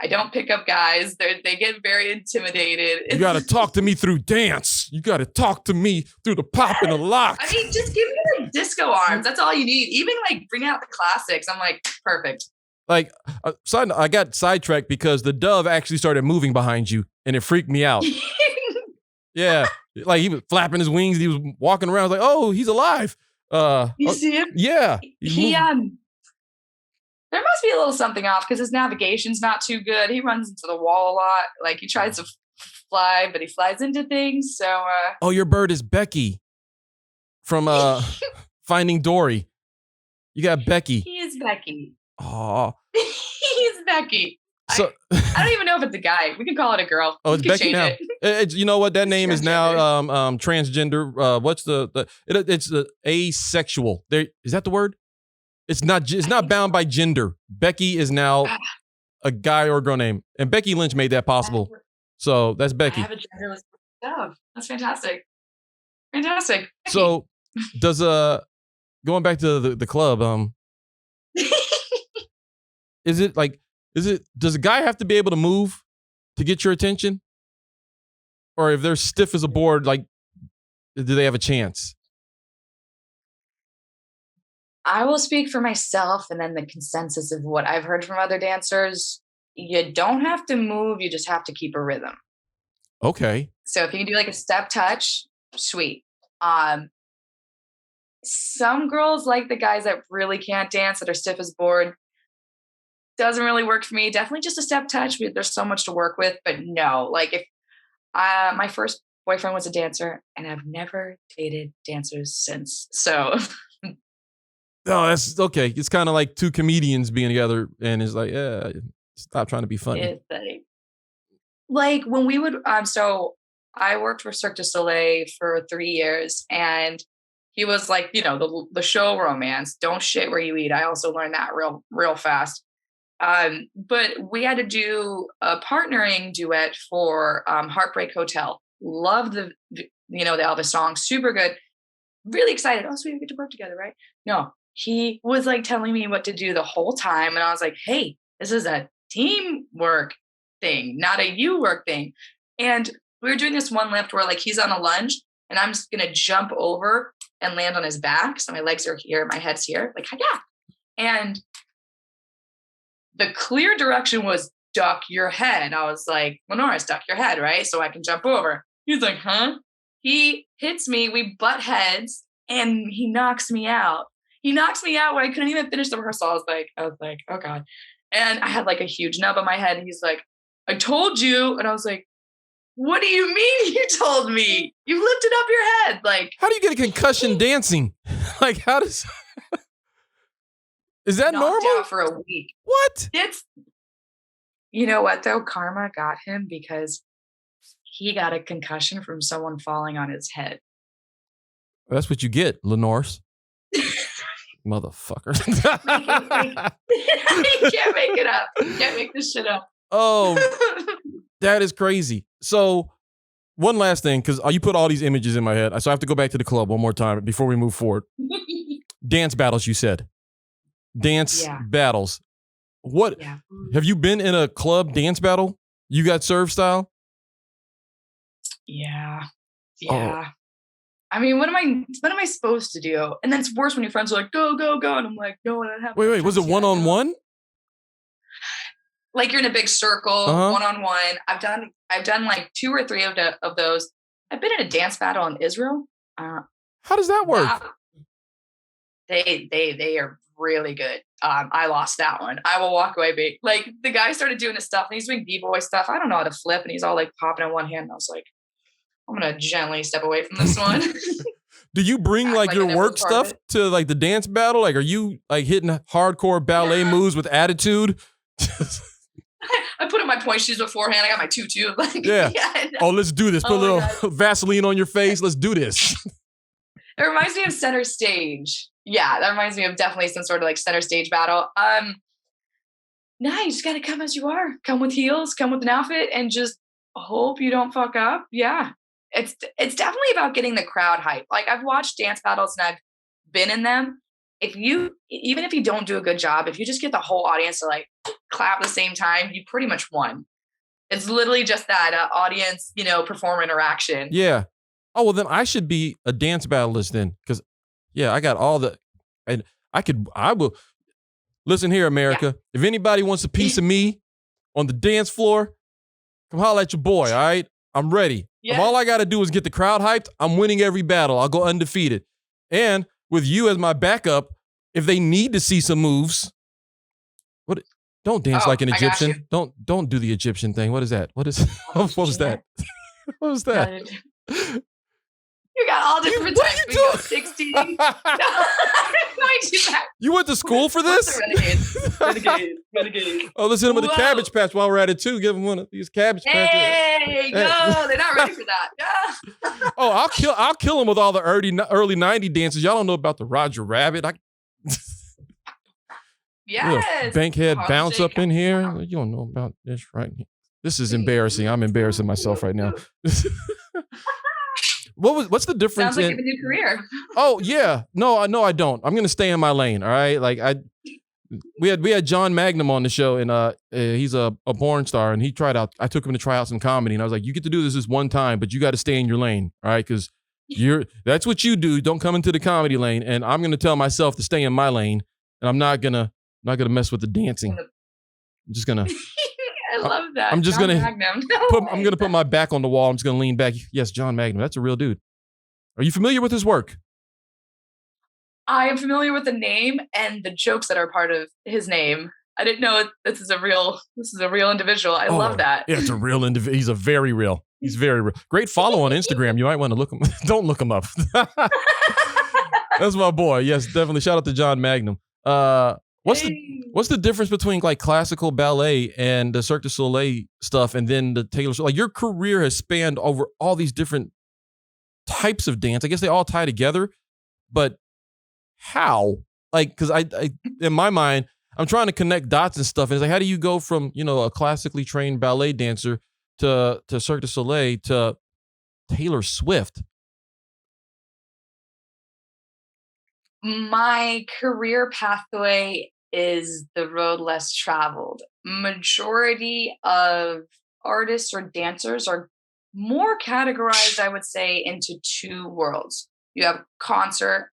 don't pick up guys. They get very intimidated. You got to talk to me through dance. You got to talk to me through the pop and the lock. I mean, just give me like disco arms. That's all you need. Even like bring out the classics. I'm like, perfect. Like, I got sidetracked because the dove actually started moving behind you, and it freaked me out. Yeah. Like, he was flapping his wings. He was walking around. I was like, oh, he's alive. You see him? Yeah. There must be a little something off, because his navigation's not too good. He runs into the wall a lot. Like, he tries to fly, but he flies into things. So, oh, your bird is Becky from Finding Dory. You got Becky. He is Becky. Oh. He's Becky. So I don't even know if it's a guy. We can call it a girl. Oh, it's Becky now. It's, you know what? That name is now transgender. What's it's the asexual. There, is that the word? It's not bound by gender. Becky is now a guy or a girl name, and Becky Lynch made that possible. So that's Becky. I have a genderless dove. That's fantastic. Fantastic. Becky. So does going back to the club, does a guy have to be able to move to get your attention? Or if they're stiff as a board, like, do they have a chance? I will speak for myself, and then the consensus of what I've heard from other dancers. You don't have to move. You just have to keep a rhythm. Okay. So if you can do like a step touch, sweet. Some girls like the guys that really can't dance, that are stiff as a board. Doesn't really work for me. Definitely just a step touch. There's so much to work with, but no, like, if my first boyfriend was a dancer, and I've never dated dancers since. So. Oh, that's okay. It's kind of like two comedians being together, and it's like, yeah, stop trying to be funny. Like when we would, so I worked for Cirque du Soleil for 3 years, and he was like, the show romance. Don't shit where you eat. I also learned that real fast. But we had to do a partnering duet for Heartbreak Hotel. Love the Elvis song, super good. Really excited. Oh, sweet, we get to work together, right? No, he was like telling me what to do the whole time, and I was like, hey, this is a teamwork thing, not a you work thing. And we were doing this one lift where like he's on a lunge, and I'm just gonna jump over and land on his back. So my legs are here, my head's here, like yeah. And the clear direction was duck your head. I was like, Lenora, duck your head, right? So I can jump over. He's like, huh? He hits me, we butt heads, and he knocks me out. He knocks me out where I couldn't even finish the rehearsal. I was like, oh God. And I had like a huge nub on my head. And he's like, I told you. And I was like, what do you mean you told me? You lifted up your head. Like, how do you get a concussion dancing? Like, how does... Is that knocked normal? out for a week. What? You know what though? Karma got him because he got a concussion from someone falling on his head. That's what you get, Lenores. Motherfucker. You can't make it up. You can't make this shit up. Oh, that is crazy. So one last thing, because you put all these images in my head. So I have to go back to the club one more time before we move forward. Dance battles, you said. Dance battles. What? Yeah. Have you been in a club dance battle? You got served style? Yeah. Oh. I mean, what am I supposed to do? And then it's worse when your friends are like, go, go, go. And I'm like, no, I don't have. Wait, was it one-on-one? Like you're in a big circle, one-on-one. I've done like 2 or 3 of those. I've been in a dance battle in Israel. How does that work? They are really good. I lost that one. I will walk away. Like the guy started doing his stuff and he's doing b-boy stuff. I don't know how to flip, and he's all like popping in one hand. And I was like, I'm going to gently step away from this one. Do you bring like your work stuff to like the dance battle? Like, are you like hitting hardcore ballet moves with attitude? I put on my point shoes beforehand. I got my tutu. Like, yeah. Oh, let's do this. Put a little Vaseline on your face. Let's do this. It reminds me of Center Stage. Yeah, that reminds me of definitely some sort of like Center Stage battle. No, you just got to come as you are. Come with heels, come with an outfit, and just hope you don't fuck up. Yeah. It's definitely about getting the crowd hype. Like I've watched dance battles and I've been in them. Even if you don't do a good job, if you just get the whole audience to like clap at the same time, you pretty much won. It's literally just that audience, performer interaction. Yeah. Oh, well then I should be a dance battlist then. Cause yeah, I got all the, and I will listen here, America. Yeah. If anybody wants a piece of me on the dance floor, come holler at your boy. All right. I'm ready. Yeah. If all I got to do is get the crowd hyped, I'm winning every battle. I'll go undefeated. And with you as my backup, if they need to see some moves, don't dance like an Egyptian. Don't do the Egyptian thing. What is that? What was that? What was that? You got all different types. We go 16. No, I'm going to that. You went to school for this? Renegade. Oh, let's hit them with a cabbage patch while we're at it too. Give them one of these cabbage patches. Hey, no, they're not ready for that. Oh, I'll kill them with all the early 90 dances. Y'all don't know about the Roger Rabbit. Yes. Bankhead bounce up in here. You don't know about this, right? This is embarrassing. I'm embarrassing myself right now. What's the difference? Sounds like you have a new career. Oh yeah, no, I don't. I'm gonna stay in my lane. All right, like we had John Magnum on the show, and he's a porn star, and he tried out. I took him to try out some comedy, and I was like, you get to do this one time, but you got to stay in your lane, all right? Because that's what you do. Don't come into the comedy lane, and I'm gonna tell myself to stay in my lane, and I'm not gonna mess with the dancing. I'm just gonna. I love that. I'm just John I'm gonna put my back on the wall. I'm just gonna lean back. Yes, John Magnum. That's a real dude. Are you familiar with his work? I am familiar with the name and the jokes that are part of his name. I didn't know this is a real individual. I love that. Yeah, it's a real individual. He's very real. He's very real. Great follow on Instagram. You might want to look him. Don't look him up. That's my boy. Yes, definitely. Shout out to John Magnum. What's the difference between like classical ballet and the Cirque du Soleil stuff, and then the Taylor Swift? Like your career has spanned over all these different types of dance. I guess they all tie together, but how? Like, because I in my mind, I'm trying to connect dots and stuff. And it's like, how do you go from a classically trained ballet dancer to Cirque du Soleil to Taylor Swift? My career pathway is the road less traveled. Majority of artists or dancers are more categorized, I would say, into two worlds. You have concert,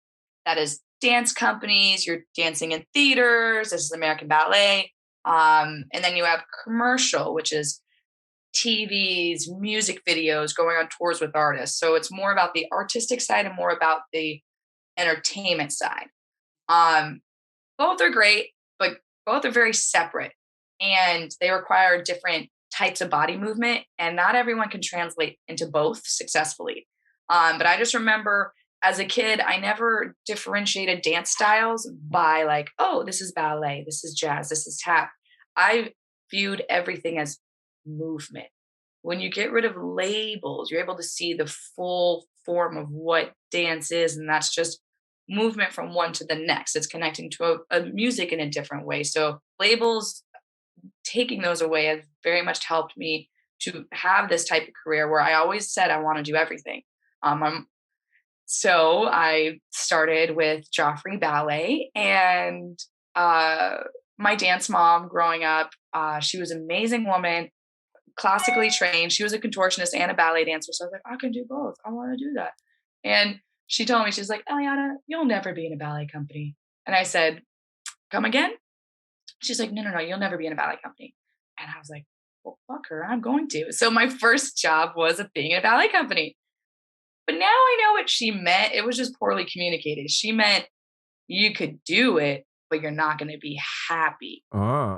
that is dance companies, you're dancing in theaters, this is American Ballet. And then you have commercial, which is TVs, music videos, going on tours with artists. So it's more about the artistic side and more about the entertainment side. Both are great, but both are very separate and they require different types of body movement, and not everyone can translate into both successfully. But I just remember as a kid, I never differentiated dance styles by like, oh, this is ballet, this is jazz, this is tap. I viewed everything as movement. When you get rid of labels, you're able to see the full form of what dance is, and that's just movement from one to the next. It's connecting to a music in a different way. So labels, taking those away has very much helped me to have this type of career where I always said I want to do everything. So I started with Joffrey Ballet, and my dance mom growing up, she was an amazing woman, classically trained. She was a contortionist and a ballet dancer. So I was like, I can do both. I want to do that. And she told me, she's like, Eliana, you'll never be in a ballet company. And I said, come again? She's like, no, you'll never be in a ballet company. And I was like, well, fuck her, I'm going to. So my first job was being in a ballet company. But now I know what she meant. It was just poorly communicated. She meant you could do it, but you're not going to be happy. And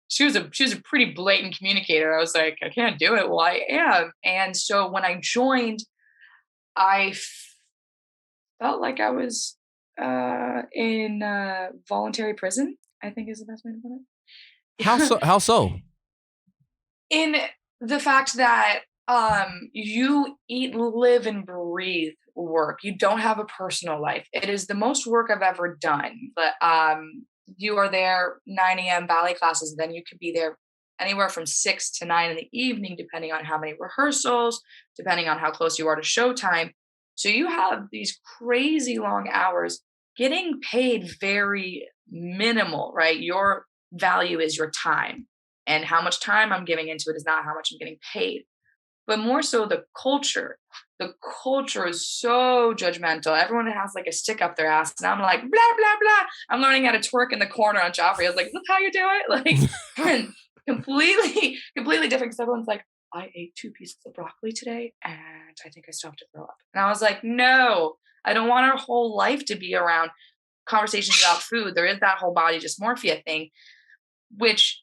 she was a pretty blatant communicator. I was like, I can't do it. Well, I am. And so when I joined, I felt like I was in voluntary prison, I think is the best way to put it. How so? In the fact that you eat, live, and breathe work. You don't have a personal life. It is the most work I've ever done. But you are there 9 a.m. ballet classes, and then you could be there anywhere from 6 to 9 in the evening, depending on how many rehearsals, depending on how close you are to showtime. So you have these crazy long hours getting paid very minimal, right? Your value is your time, and how much time I'm giving into it is not how much I'm getting paid. But more so the culture. The culture is so judgmental. Everyone has like a stick up their ass. And I'm like, blah, blah, blah. I'm learning how to twerk in the corner on Joffrey. I was like, look how you do it. Like completely different. Because everyone's like, I ate 2 pieces of broccoli today and I think I stopped to throw up. And I was like, no, I don't want our whole life to be around conversations about food. There is that whole body dysmorphia thing, which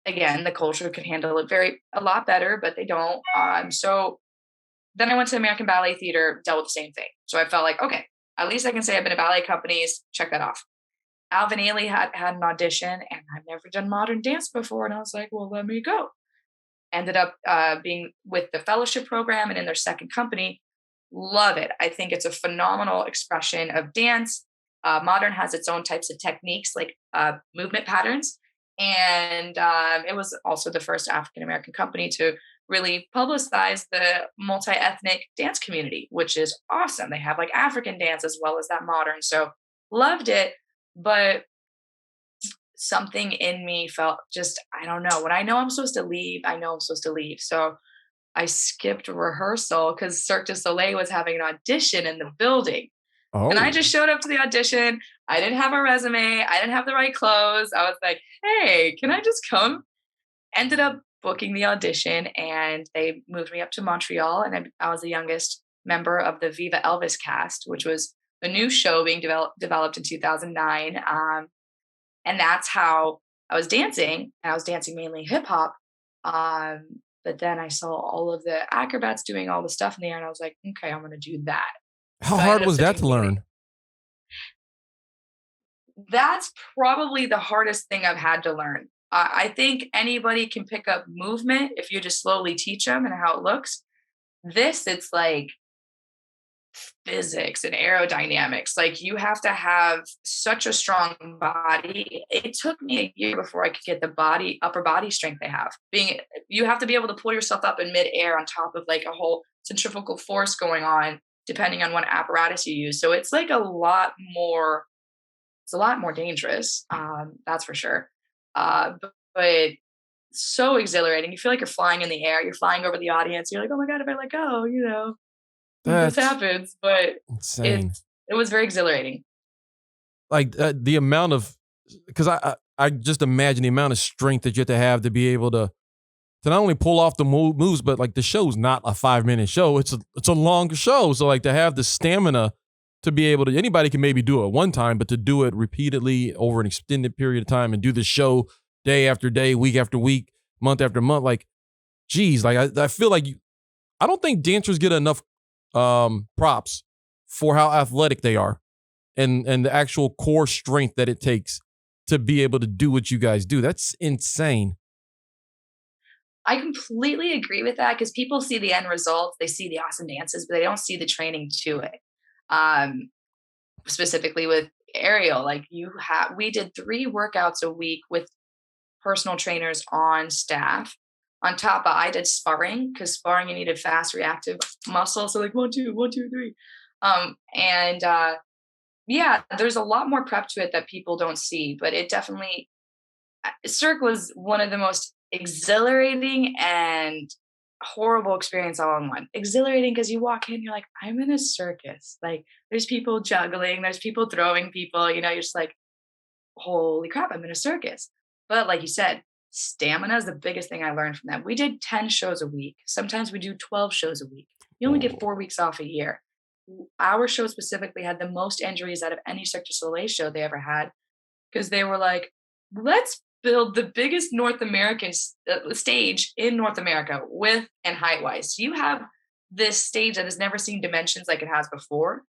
again, the culture could handle it a lot better, but they don't. So then I went to American Ballet Theater, dealt with the same thing. So I felt like, okay, at least I can say I've been in ballet companies, check that off. Alvin Ailey had an audition, and I've never done modern dance before. And I was like, well, let me go. Ended up being with the fellowship program and in their second company. Love it. I think it's a phenomenal expression of dance. Modern has its own types of techniques, like movement patterns. And it was also the first African-American company to really publicize the multi-ethnic dance community, which is awesome. They have like African dance as well as that modern. So loved it. But something in me felt just, I don't know. When I know I'm supposed to leave, I know I'm supposed to leave. So I skipped rehearsal because Cirque du Soleil was having an audition in the building. Oh. And I just showed up to the audition. I didn't have a resume. I didn't have the right clothes. I was like, hey, can I just come? Ended up booking the audition, and they moved me up to Montreal. And I was the youngest member of the Viva Elvis cast, which was a new show being developed in 2009. And that's how I was dancing. And I was dancing mainly hip hop. But then I saw all of the acrobats doing all the stuff in the air, and I was like, okay, I'm going to do that. How hard was that to learn? That's probably the hardest thing I've had to learn. I think anybody can pick up movement if you just slowly teach them and how it looks. This, it's like physics and aerodynamics. Like you have to have such a strong body. It took me a year before I could get the upper body strength they have. You have to be able to pull yourself up in midair on top of like a whole centrifugal force going on, depending on what apparatus you use. So it's like it's a lot more dangerous. That's for sure. But so exhilarating. You feel like you're flying in the air. You're flying over the audience. You're like, oh my God, if I let go, That's this happens. But insane. it was very exhilarating. Like the amount of, because I just imagine the amount of strength that you have to be able to not only pull off the moves, but like the show's not a 5-minute show. It's a long show. So like to have the stamina to be able to, anybody can maybe do it one time, but to do it repeatedly over an extended period of time and do the show day after day, week after week, month after month, like, geez, like I feel like I don't think dancers get enough props for how athletic they are and the actual core strength that it takes to be able to do what you guys do. That's insane. I completely agree with that because people see the end results. They see the awesome dances, but they don't see the training to it. Specifically with aerial, like we did 3 workouts a week with personal trainers on staff. On top of, I did sparring because sparring, you needed fast reactive muscle. So like 1, 2, 1, 2, 3. Yeah, there's a lot more prep to it that people don't see, but it definitely, Cirque was one of the most exhilarating and horrible experience all in one. Exhilarating because you walk in, you're like, I'm in a circus. Like there's people juggling, there's people throwing people, you're just like, holy crap, I'm in a circus. But like you said, stamina is the biggest thing I learned from that. We did 10 shows a week. Sometimes we do 12 shows a week. You only get 4 weeks off a year. Our show specifically had the most injuries out of any Cirque du Soleil show they ever had because they were like, let's build the biggest North American stage in North America width and height wise. So you have this stage that has never seen dimensions like it has before.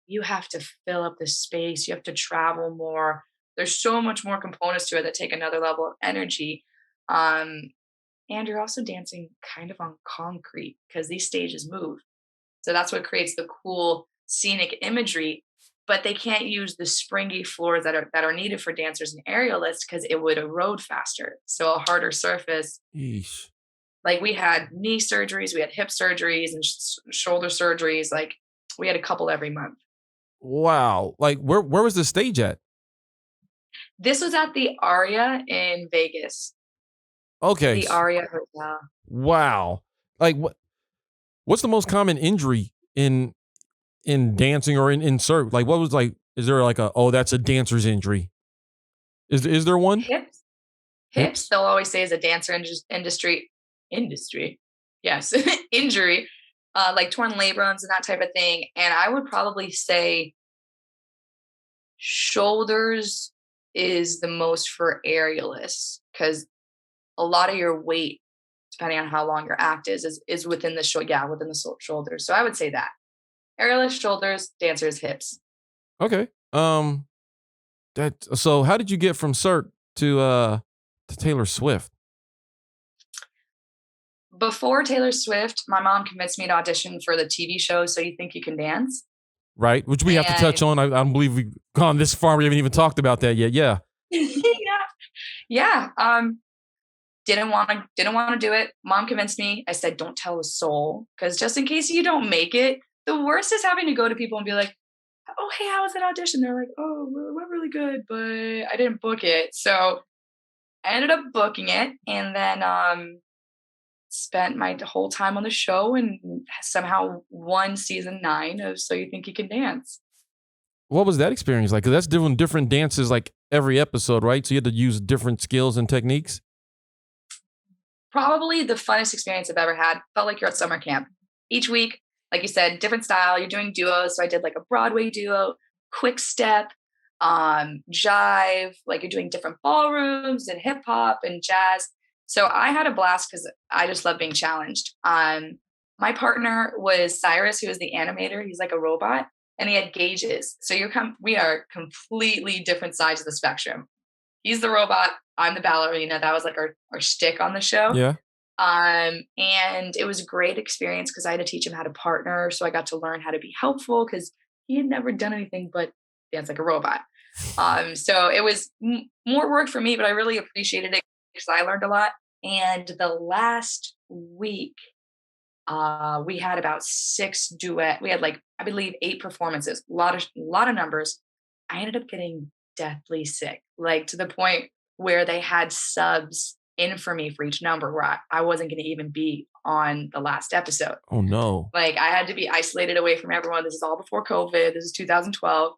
You have to fill up the space. You have to travel more. There's so much more components to it that take another level of energy. And you're also dancing kind of on concrete because these stages move. So that's what creates the cool scenic imagery. But they can't use the springy floors that are needed for dancers and aerialists because it would erode faster. So a harder surface. Yeesh. Like we had knee surgeries, we had hip surgeries and shoulder surgeries. Like we had a couple every month. Wow. Like where was the stage at? This was at the Aria in Vegas. Okay. The Aria Hotel. Wow. Like what's the most common injury in dancing or in Cirque? Like what was like, is there like that's a dancer's injury? Is there one? Hips, they'll always say is a dancer industry. Yes. Injury. Like torn labrums and that type of thing. And I would probably say shoulders is the most for aerialists because a lot of your weight, depending on how long your act is within the within the shoulders. So I would say that aerialist, shoulders, dancers, hips. Okay. So how did you get from Cirque to Taylor Swift? Before Taylor Swift, my mom convinced me to audition for the TV show So You Think You Can Dance. Right, which we have to touch on. I don't believe we've gone this far. We haven't even talked about that yet. Yeah. Yeah. Didn't want to do it. Mom convinced me. I said, don't tell a soul because just in case you don't make it, the worst is having to go to people and be like, oh, hey, how was that audition? They're like, oh, well, it went really good, but I didn't book it. So I ended up booking it and then spent my whole time on the show and somehow won season 9 of So You Think You Can Dance. What was that experience like? 'Cause that's different dances like every episode, right? So you had to use different skills and techniques. Probably the funnest experience I've ever had. Felt like you're at summer camp. Each week, like you said, different style. You're doing duos. So I did like a Broadway duo, quick step, jive, like you're doing different ballrooms and hip hop and jazz. So I had a blast because I just love being challenged. My partner was Cyrus, who is the animator. He's like a robot. and he had gauges. So we are completely different sides of the spectrum. He's the robot. I'm the ballerina. That was like our shtick on the show. Yeah. And it was a great experience because I had to teach him how to partner. So I got to learn how to be helpful because he had never done anything but dance like a robot. So it was more work for me, but I really appreciated it because I learned a lot. And the last week, we had about 6 duet. We had like, I believe 8 performances, a lot of numbers. I ended up getting deathly sick, like to the point where they had subs in for me for each number where I wasn't going to even be on the last episode. Oh no. Like I had to be isolated away from everyone. This is all before COVID. This is 2012.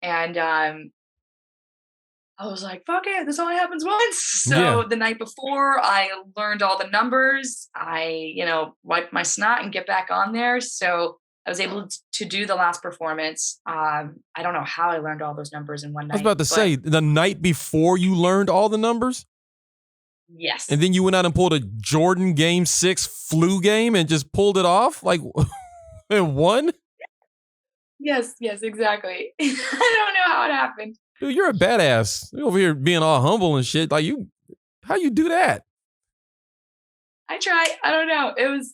And I was like, fuck it, this only happens once. So the night before I learned all the numbers, I, wiped my snot and get back on there. So I was able to do the last performance. I don't know how I learned all those numbers in one night. I was about to say, the night before you learned all the numbers? Yes. And then you went out and pulled a Jordan Game 6 flu game and just pulled it off? Like, and won? Yes, exactly. I don't know how it happened. Dude, you're a badass. You're over here being all humble and shit. Like, how you do that? I try. I don't know. It was,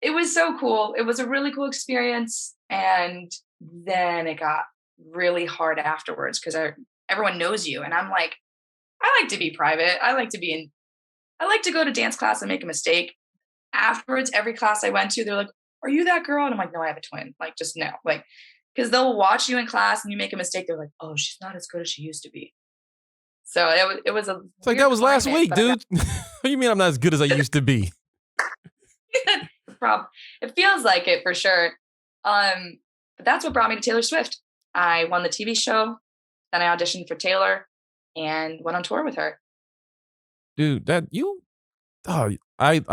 it was so cool. It was a really cool experience. And then it got really hard afterwards because everyone knows you. And I'm like, I like to be private. I like to go to dance class and make a mistake. Afterwards, every class I went to, they're like, are you that girl? And I'm like, no, I have a twin. Like, just no. Like, because they'll watch you in class and you make a mistake. They're like, oh, she's not as good as she used to be. So it was a. It's like that was last week, dude. What do you mean I'm not as good as I used to be? Problem. It feels like it for sure. But that's what brought me to Taylor Swift. I won the TV show. Then I auditioned for Taylor and went on tour with her. Dude, I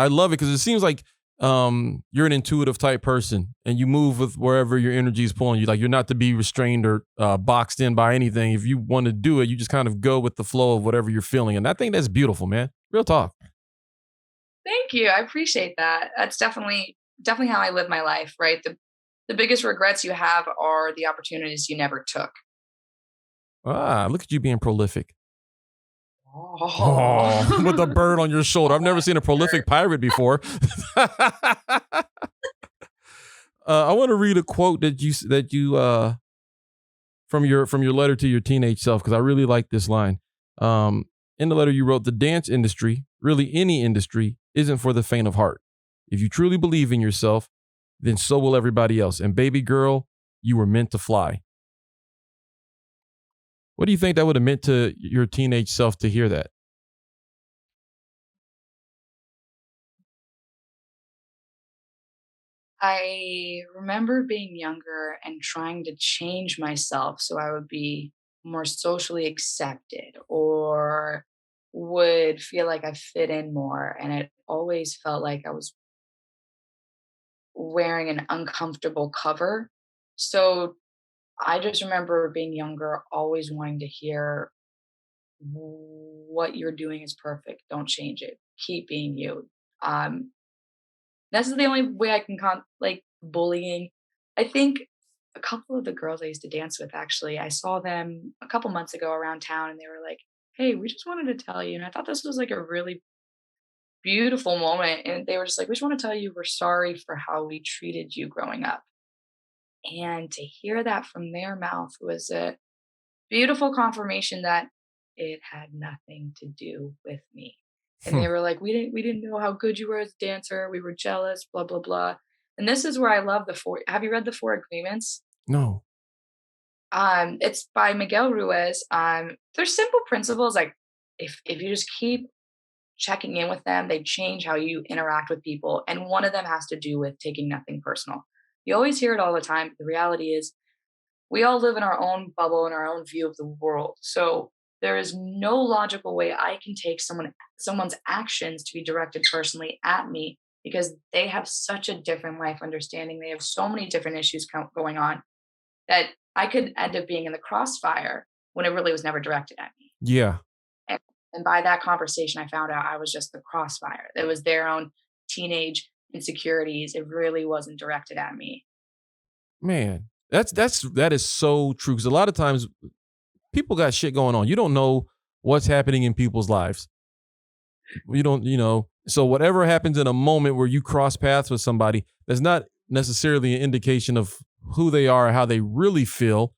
love it because it seems like you're an intuitive type person and you move with wherever your energy is pulling you. Like you're not to be restrained or boxed in by anything. If you want to do it, you just kind of go with the flow of whatever you're feeling. And I think that's beautiful, man. Real talk. Thank you. I appreciate that. That's definitely how I live my life, right? The biggest regrets you have are the opportunities you never took. Look at you being prolific. Oh. With a bird on your shoulder. I've never seen a prolific pirate before. I want to read a quote that you from your letter to your teenage self because I really like this line. In the letter you wrote, the dance industry, really any industry, isn't for the faint of heart. If you truly believe in yourself, then so will everybody else. And baby girl, you were meant to fly. What do you think that would have meant to your teenage self to hear that? I remember being younger and trying to change myself so I would be more socially accepted or would feel like I fit in more. And it always felt like I was wearing an uncomfortable cover. So I just remember being younger, always wanting to hear what you're doing is perfect. Don't change it. Keep being you. This is the only way I can bullying. I think a couple of the girls I used to dance with, actually, I saw them a couple months ago around town and they were like, hey, we just wanted to tell you. And I thought this was like a really beautiful moment. And they were just like, we just want to tell you we're sorry for how we treated you growing up. And to hear that from their mouth was a beautiful confirmation that it had nothing to do with me. And they were like, we didn't know how good you were as a dancer. We were jealous, blah, blah, blah. And this is where I love have you read the 4 Agreements? No. It's by Miguel Ruiz. There's simple principles. Like if you just keep checking in with them, they change how you interact with people. And one of them has to do with taking nothing personal. You always hear it all the time. But the reality is we all live in our own bubble and our own view of the world. So there is no logical way I can take someone's actions to be directed personally at me because they have such a different life understanding. They have so many different issues going on that I could end up being in the crossfire when it really was never directed at me. Yeah. And by that conversation, I found out I was just the crossfire. It was their own teenage insecurities. It really wasn't directed at me. Man, that is so true. Because a lot of times people got shit going on. You don't know what's happening in people's lives. You don't, so whatever happens in a moment where you cross paths with somebody, that's not necessarily an indication of who they are, how they really feel.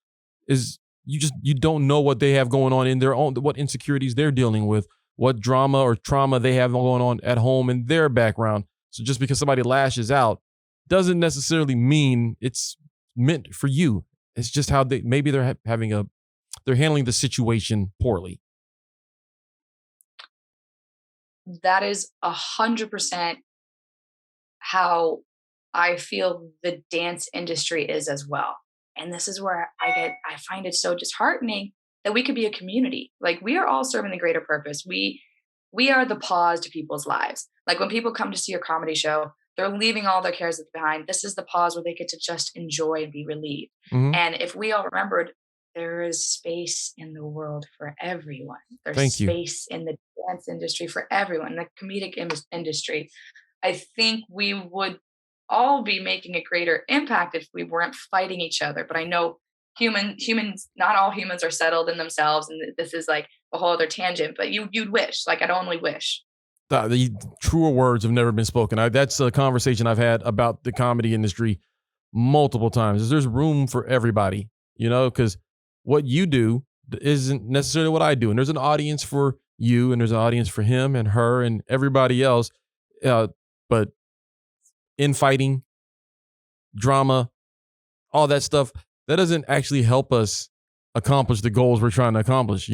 Is you don't know what they have going on in their own, what insecurities they're dealing with, what drama or trauma they have going on at home in their background. So just because somebody lashes out doesn't necessarily mean it's meant for you. It's just how maybe they're they're handling the situation poorly. That is 100% how I feel the dance industry is as well. And this is where I find it so disheartening that we could be a community. Like, we are all serving the greater purpose. We are the pause to people's lives. Like, when people come to see a comedy show, they're leaving all their cares behind. This is the pause where they get to just enjoy and be relieved. Mm-hmm. And if we all remembered, there is space in the world for everyone. There's Thank you. space in the dance industry for everyone, the comedic industry. I think we would all be making a greater impact if we weren't fighting each other. But I know humans, not all humans are settled in themselves, and this is like a whole other tangent. But you'd wish, like, I'd only wish. The truer words have never been spoken. That's a conversation I've had about the comedy industry multiple times. There's room for everybody, because what you do isn't necessarily what I do. And there's an audience for you, and there's an audience for him and her and everybody else. But infighting, drama, all that stuff, that doesn't actually help us accomplish the goals we're trying to accomplish,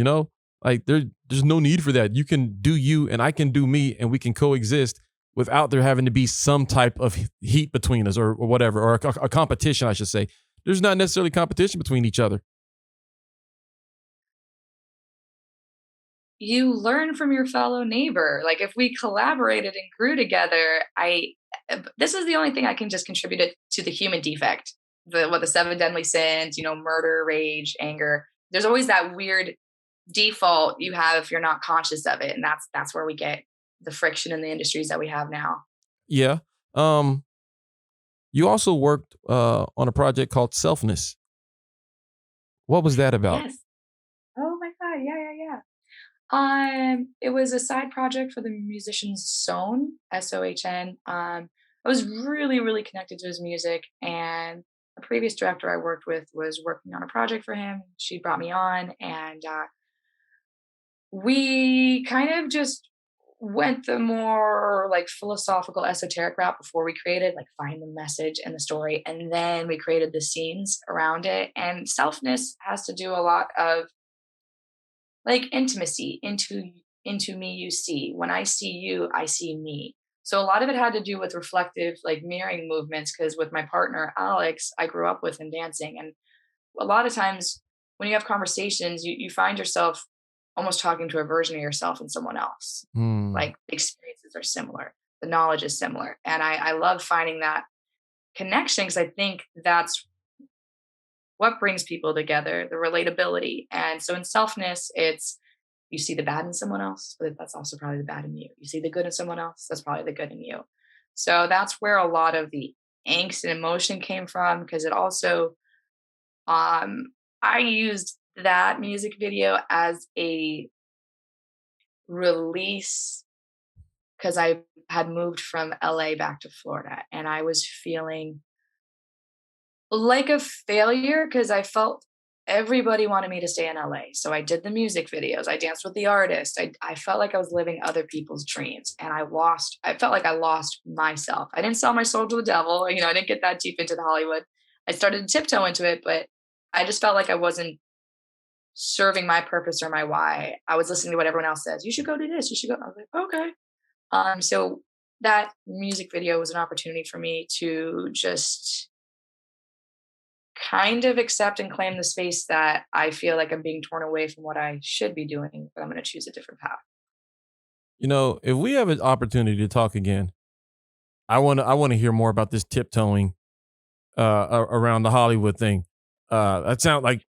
Like, there's no need for that. You can do you and I can do me, and we can coexist without there having to be some type of heat between us or whatever, or a competition, I should say. There's not necessarily competition between each other. You learn from your fellow neighbor. Like, if we collaborated and grew together, this is the only thing I can just contribute it to the human defect. The 7 deadly sins, murder, rage, anger. There's always that weird default you have if you're not conscious of it. And that's where we get the friction in the industries that we have now. Yeah. You also worked on a project called Selfness. What was that about? Yes. Oh my God. Yeah. It was a side project for the musician Sohn, Sohn. I was really, really connected to his music, and a previous director I worked with was working on a project for him. She brought me on, and we kind of just went the more like philosophical, esoteric route before we created, like, find the message and the story, and then we created the scenes around it. And Selfness has to do a lot of like intimacy, into me you see. When I see you, I see me. So a lot of it had to do with reflective, like, mirroring movements, because with my partner Alex, I grew up with him dancing, and a lot of times when you have conversations, you find yourself almost talking to a version of yourself and someone else. Like, the experiences are similar, the knowledge is similar, and I love finding that connection, because I think that's what brings people together, the relatability. And so in Selfness, it's, you see the bad in someone else, but that's also probably the bad in you. You see the good in someone else, that's probably the good in you. So that's where a lot of the angst and emotion came from, because it also, I used that music video as a release, because I had moved from LA back to Florida, and I was feeling like a failure, because I felt everybody wanted me to stay in LA. So I did the music videos, I danced with the artist. I felt like I was living other people's dreams, and I felt like I lost myself. I didn't sell my soul to the devil. I didn't get that deep into the Hollywood. I started to tiptoe into it, but I just felt like I wasn't serving my purpose or my why. I was listening to what everyone else says. You should go do this. You should go. I was like, okay. So that music video was an opportunity for me to just kind of accept and claim the space that I feel like I'm being torn away from what I should be doing, but I'm going to choose a different path. If we have an opportunity to talk again, I want to hear more about this tiptoeing around the Hollywood thing. That sounds like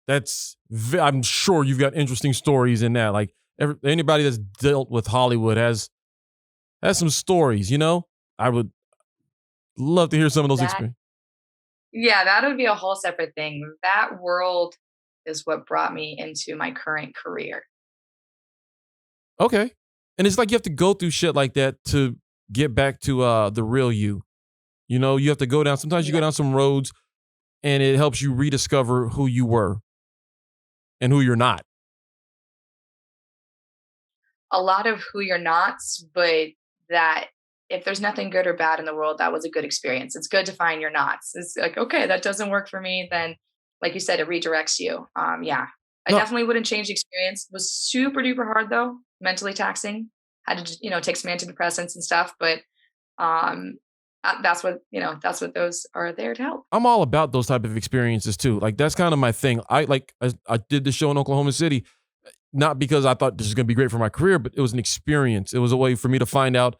I'm sure you've got interesting stories in that. Like, anybody that's dealt with Hollywood has some stories, I would love to hear some of those experiences. Yeah, that would be a whole separate thing. That world is what brought me into my current career. Okay. And it's like you have to go through shit like that to get back to the real you. You know, you have to go down. Sometimes you go Yeah. down some roads and it helps you rediscover who you were and who you're not. A lot of who you're not, but that if there's nothing good or bad in the world, that was a good experience. It's good to find your knots. It's like, okay, that doesn't work for me. Then, like you said, it redirects you. Yeah, I No, definitely wouldn't change the experience. It was super duper hard though, mentally taxing. Had to, take some antidepressants and stuff, but um, that's what those are there to help. I'm all about those type of experiences too. Like that's kind of my thing. I did the show in Oklahoma City, not because I thought this was going to be great for my career, but it was an experience. It was a way for me to find out,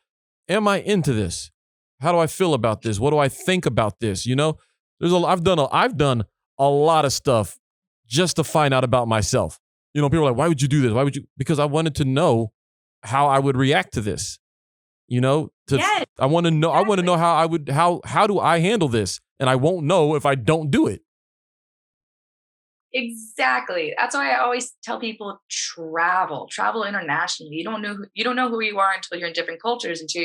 am I into this? How do I feel about this? What do I think about this? You know, I've done a lot of stuff just to find out about myself. You know, people are like, why would you do this? Why would you? Because I wanted to know how I would react to this. You know, Yes, I want to know. I want to exactly. know how do I handle this? And I won't know if I don't do it. Exactly. That's why I always tell people travel internationally. You don't know who you are until you're in different cultures, until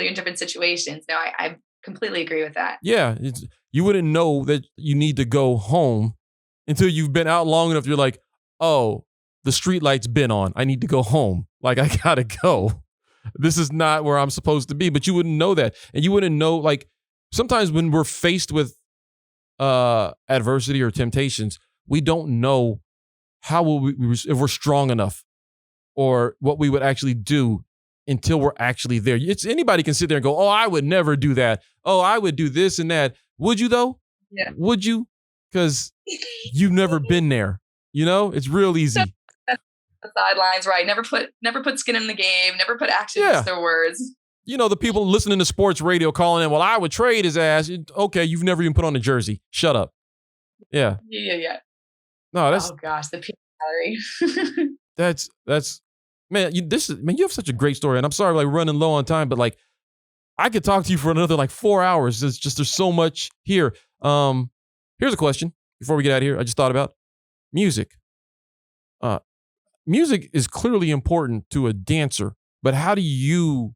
you're in different situations. No, I completely agree with that. Yeah, you wouldn't know that you need to go home until you've been out long enough. You're like, oh, the street light's been on. I need to go home. Like I gotta go. This is not where I'm supposed to be. But you wouldn't know that, and you wouldn't know. Like sometimes when we're faced with adversity or temptations, we don't know how will we if we're strong enough or what we would actually do until we're actually there. It's anybody can sit there and go, "Oh, I would never do that. Oh, I would do this and that." Would you though? Yeah. Would you? Because you've never been there. You know, it's real easy. The sidelines, right? Never put skin in the game. Never put actions Yeah. to their words. You know, the people listening to sports radio calling in, well, I would trade his ass. Okay, you've never even put on a jersey. Shut up. Yeah. Yeah. No, that's Oh gosh, the peanut gallery. that's man, you have such a great story. And I'm sorry, like running low on time, but like I could talk to you for another like 4 hours. There's so much here. Here's a question before we get out of here. I just thought about music. Music is clearly important to a dancer, but how do you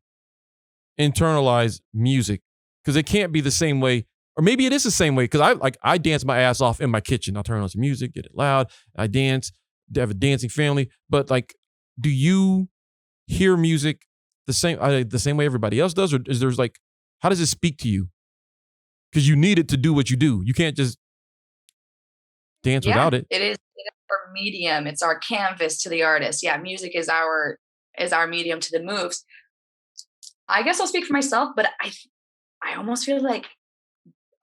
internalize music? Because it can't be the same way, or maybe it is the same way. Because I dance my ass off in my kitchen. I'll turn on some music, get it loud. I dance. Have a dancing family. But like, do you hear music the same way everybody else does, or is there's like, how does it speak to you? Because you need it to do what you do. You can't just dance Yeah, without it. it is our medium. It's our canvas to the artist. Yeah, music is our medium to the moves. I guess I'll speak for myself, but I almost feel like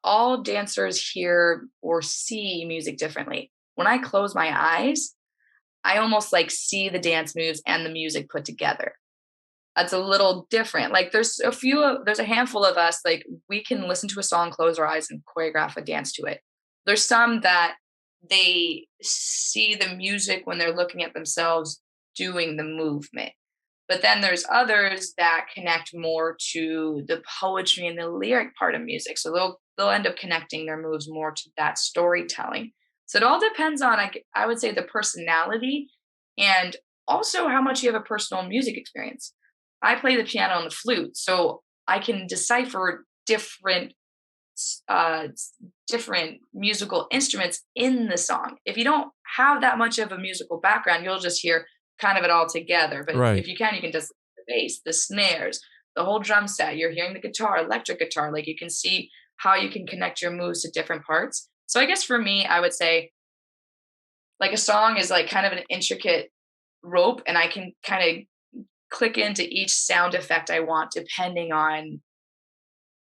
all dancers hear or see music differently. When I close my eyes, I almost like see the dance moves and the music put together. That's a little different. Like there's a handful of us, like we can listen to a song, close our eyes and choreograph a dance to it. There's some that they see the music when they're looking at themselves doing the movement. But then there's others that connect more to the poetry and the lyric part of music. So they'll end up connecting their moves more to that storytelling. So it all depends on, I would say, the personality and also how much you have a personal music experience. I play the piano and the flute, so I can decipher uh, different musical instruments in the song. If you don't have that much of a musical background, you'll just hear kind of it all together. But Right. if you can just the bass, the snares, the whole drum set. You're hearing the guitar, electric guitar. Like you can see how you can connect your moves to different parts. So I guess for me, I would say like a song is like kind of an intricate rope, and I can kind of click into each sound effect I want depending on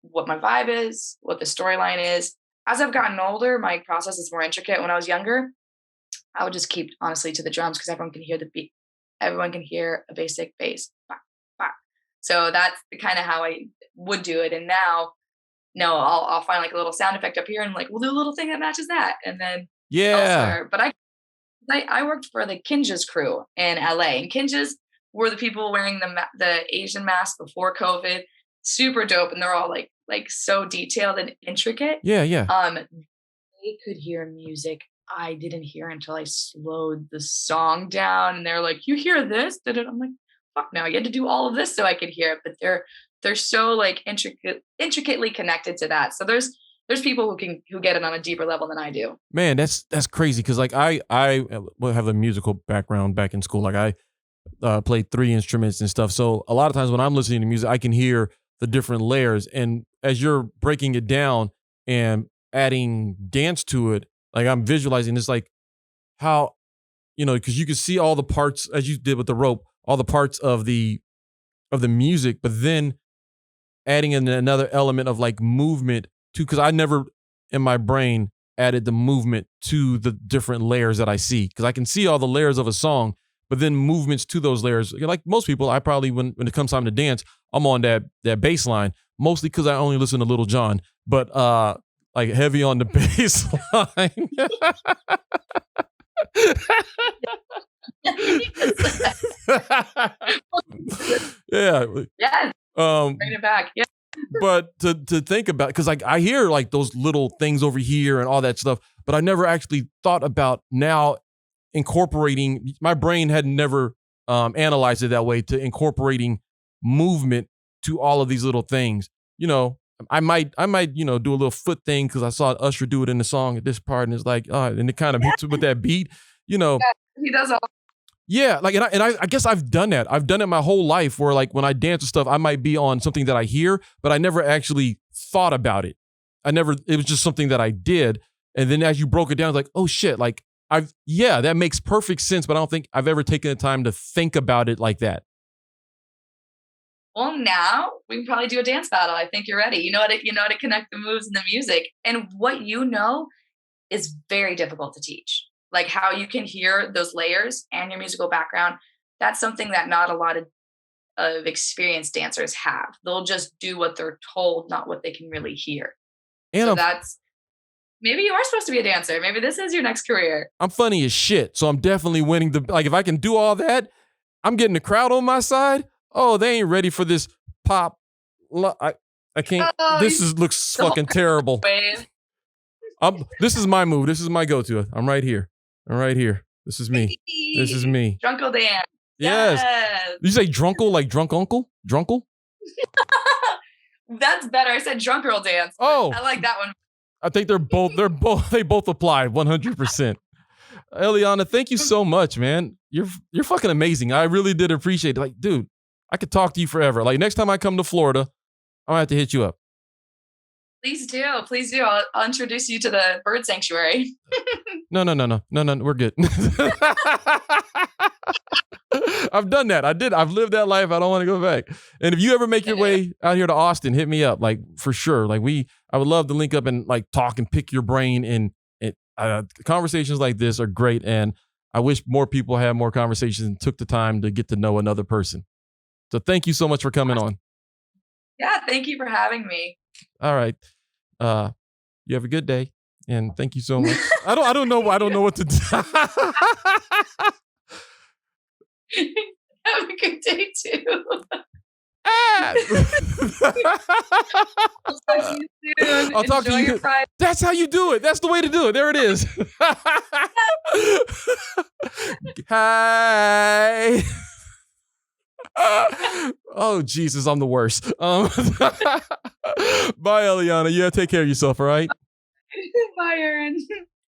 what my vibe is, what the storyline is. As I've gotten older, my process is more intricate. When I was younger, I would just keep honestly to the drums because everyone can hear the beat. Everyone can hear a basic bass. Bah, bah. So that's kind of how I would do it. And now, no, I'll find like a little sound effect up here and like we'll do a little thing that matches that, and then Yeah. elsewhere. But I worked for the Kinjas crew in LA, and Kinjas were the people wearing the Asian mask before COVID. super dope, and they're all like so detailed and intricate. Yeah. They could hear music I didn't hear until I slowed the song down, and they're like, "You hear this?" I'm like, "Fuck no! I get to do all of this so I could hear it." But they're so like intricately connected to that. So there's people who get it on a deeper level than I do. Man, that's crazy because like I have a musical background back in school. Like I played 3 instruments and stuff. So a lot of times when I'm listening to music, I can hear the different layers. And as you're breaking it down and adding dance to it, like I'm visualizing this, like how, because you can see all the parts as you did with the rope, all the parts of the music, but then adding in another element of like movement too, because I never in my brain added the movement to the different layers that I see, because I can see all the layers of a song, but then movements to those layers. Like most people, I probably when it comes time to dance, I'm on that bass line, mostly because I only listen to Little John, but like heavy on the bass line. Yeah. Yes. Bring it back. Yeah. But to think about, because like I hear like those little things over here and all that stuff, but I never actually thought about now incorporating. My brain had never analyzed it that way, to incorporating movement to all of these little things. I might do a little foot thing because I saw Usher do it in the song at this part, and it's like, and it kind of hits it with that beat. Yeah, he does all. Yeah, like, and I guess I've done that. I've done it my whole life where like when I dance and stuff, I might be on something that I hear, but I never actually thought about it. It was just something that I did. And then as you broke it down, it's like, oh shit, like that makes perfect sense, but I don't think I've ever taken the time to think about it like that. Well, now we can probably do a dance battle. I think you're ready. You know how to connect the moves and the music. And what is very difficult to teach. Like how you can hear those layers and your musical background. That's something that not a lot of experienced dancers have. They'll just do what they're told, not what they can really hear. And so maybe you are supposed to be a dancer. Maybe this is your next career. I'm funny as shit, so I'm definitely winning like if I can do all that, I'm getting the crowd on my side. Oh, they ain't ready for this pop. I can't. Looks fucking terrible. This is my move. This is my go-to. I'm right here. This is me. Drunkle dance. Yes. You say drunkle like drunk uncle? Drunkle? That's better. I said drunk girl dance. Oh, I like that one. I think they both apply 100%. Eliana, thank you so much, man. You're fucking amazing. I really did appreciate it. Like, dude, I could talk to you forever. Like next time I come to Florida, I'm gonna have to hit you up. Please do. I'll introduce you to the bird sanctuary. No. We're good. I've done that. I've lived that life. I don't want to go back. And if you ever make your way out here to Austin, hit me up. Like for sure. Like I would love to link up and like talk and pick your brain. And conversations like this are great. And I wish more people had more conversations and took the time to get to know another person. So thank you so much for coming on. Yeah. Thank you for having me. All right. You have a good day, and thank you so much. I don't know what to do. Have a good day too. I'll talk to you. That's how you do it. That's the way to do it. There it is. Hi. Oh Jesus, I'm the worst. Bye, Eliana. Yeah, take care of yourself. All right. Bye, Aaron.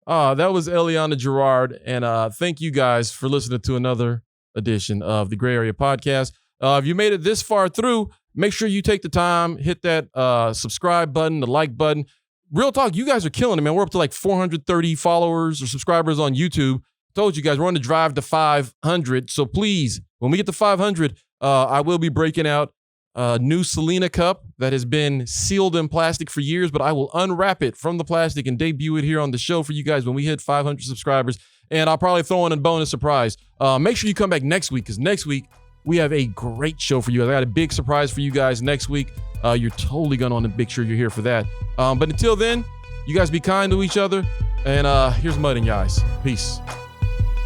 That was Eliana Girard, and thank you guys for listening to another edition of the Gray Area Podcast. If you made it this far through, make sure you take the time, hit that subscribe button, the like button. Real talk, you guys are killing it, man. We're up to like 430 followers or subscribers on YouTube. Told you guys we're on the drive to 500. So please, when we get to 500, I will be breaking out a new Selena cup that has been sealed in plastic for years, but I will unwrap it from the plastic and debut it here on the show for you guys when we hit 500 subscribers. And I'll probably throw in a bonus surprise. Make sure you come back next week, because next week we have a great show for you. I got a big surprise for you guys next week. You're totally going to want to make sure you're here for that. But until then, you guys be kind to each other. And here's mud in your eyes. Peace.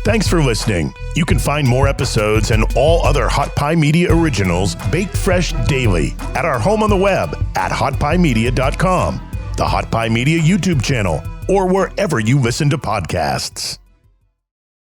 Thanks for listening. You can find more episodes and all other Hot Pie Media originals baked fresh daily at our home on the web at hotpiemedia.com, the Hot Pie Media YouTube channel, or wherever you listen to podcasts.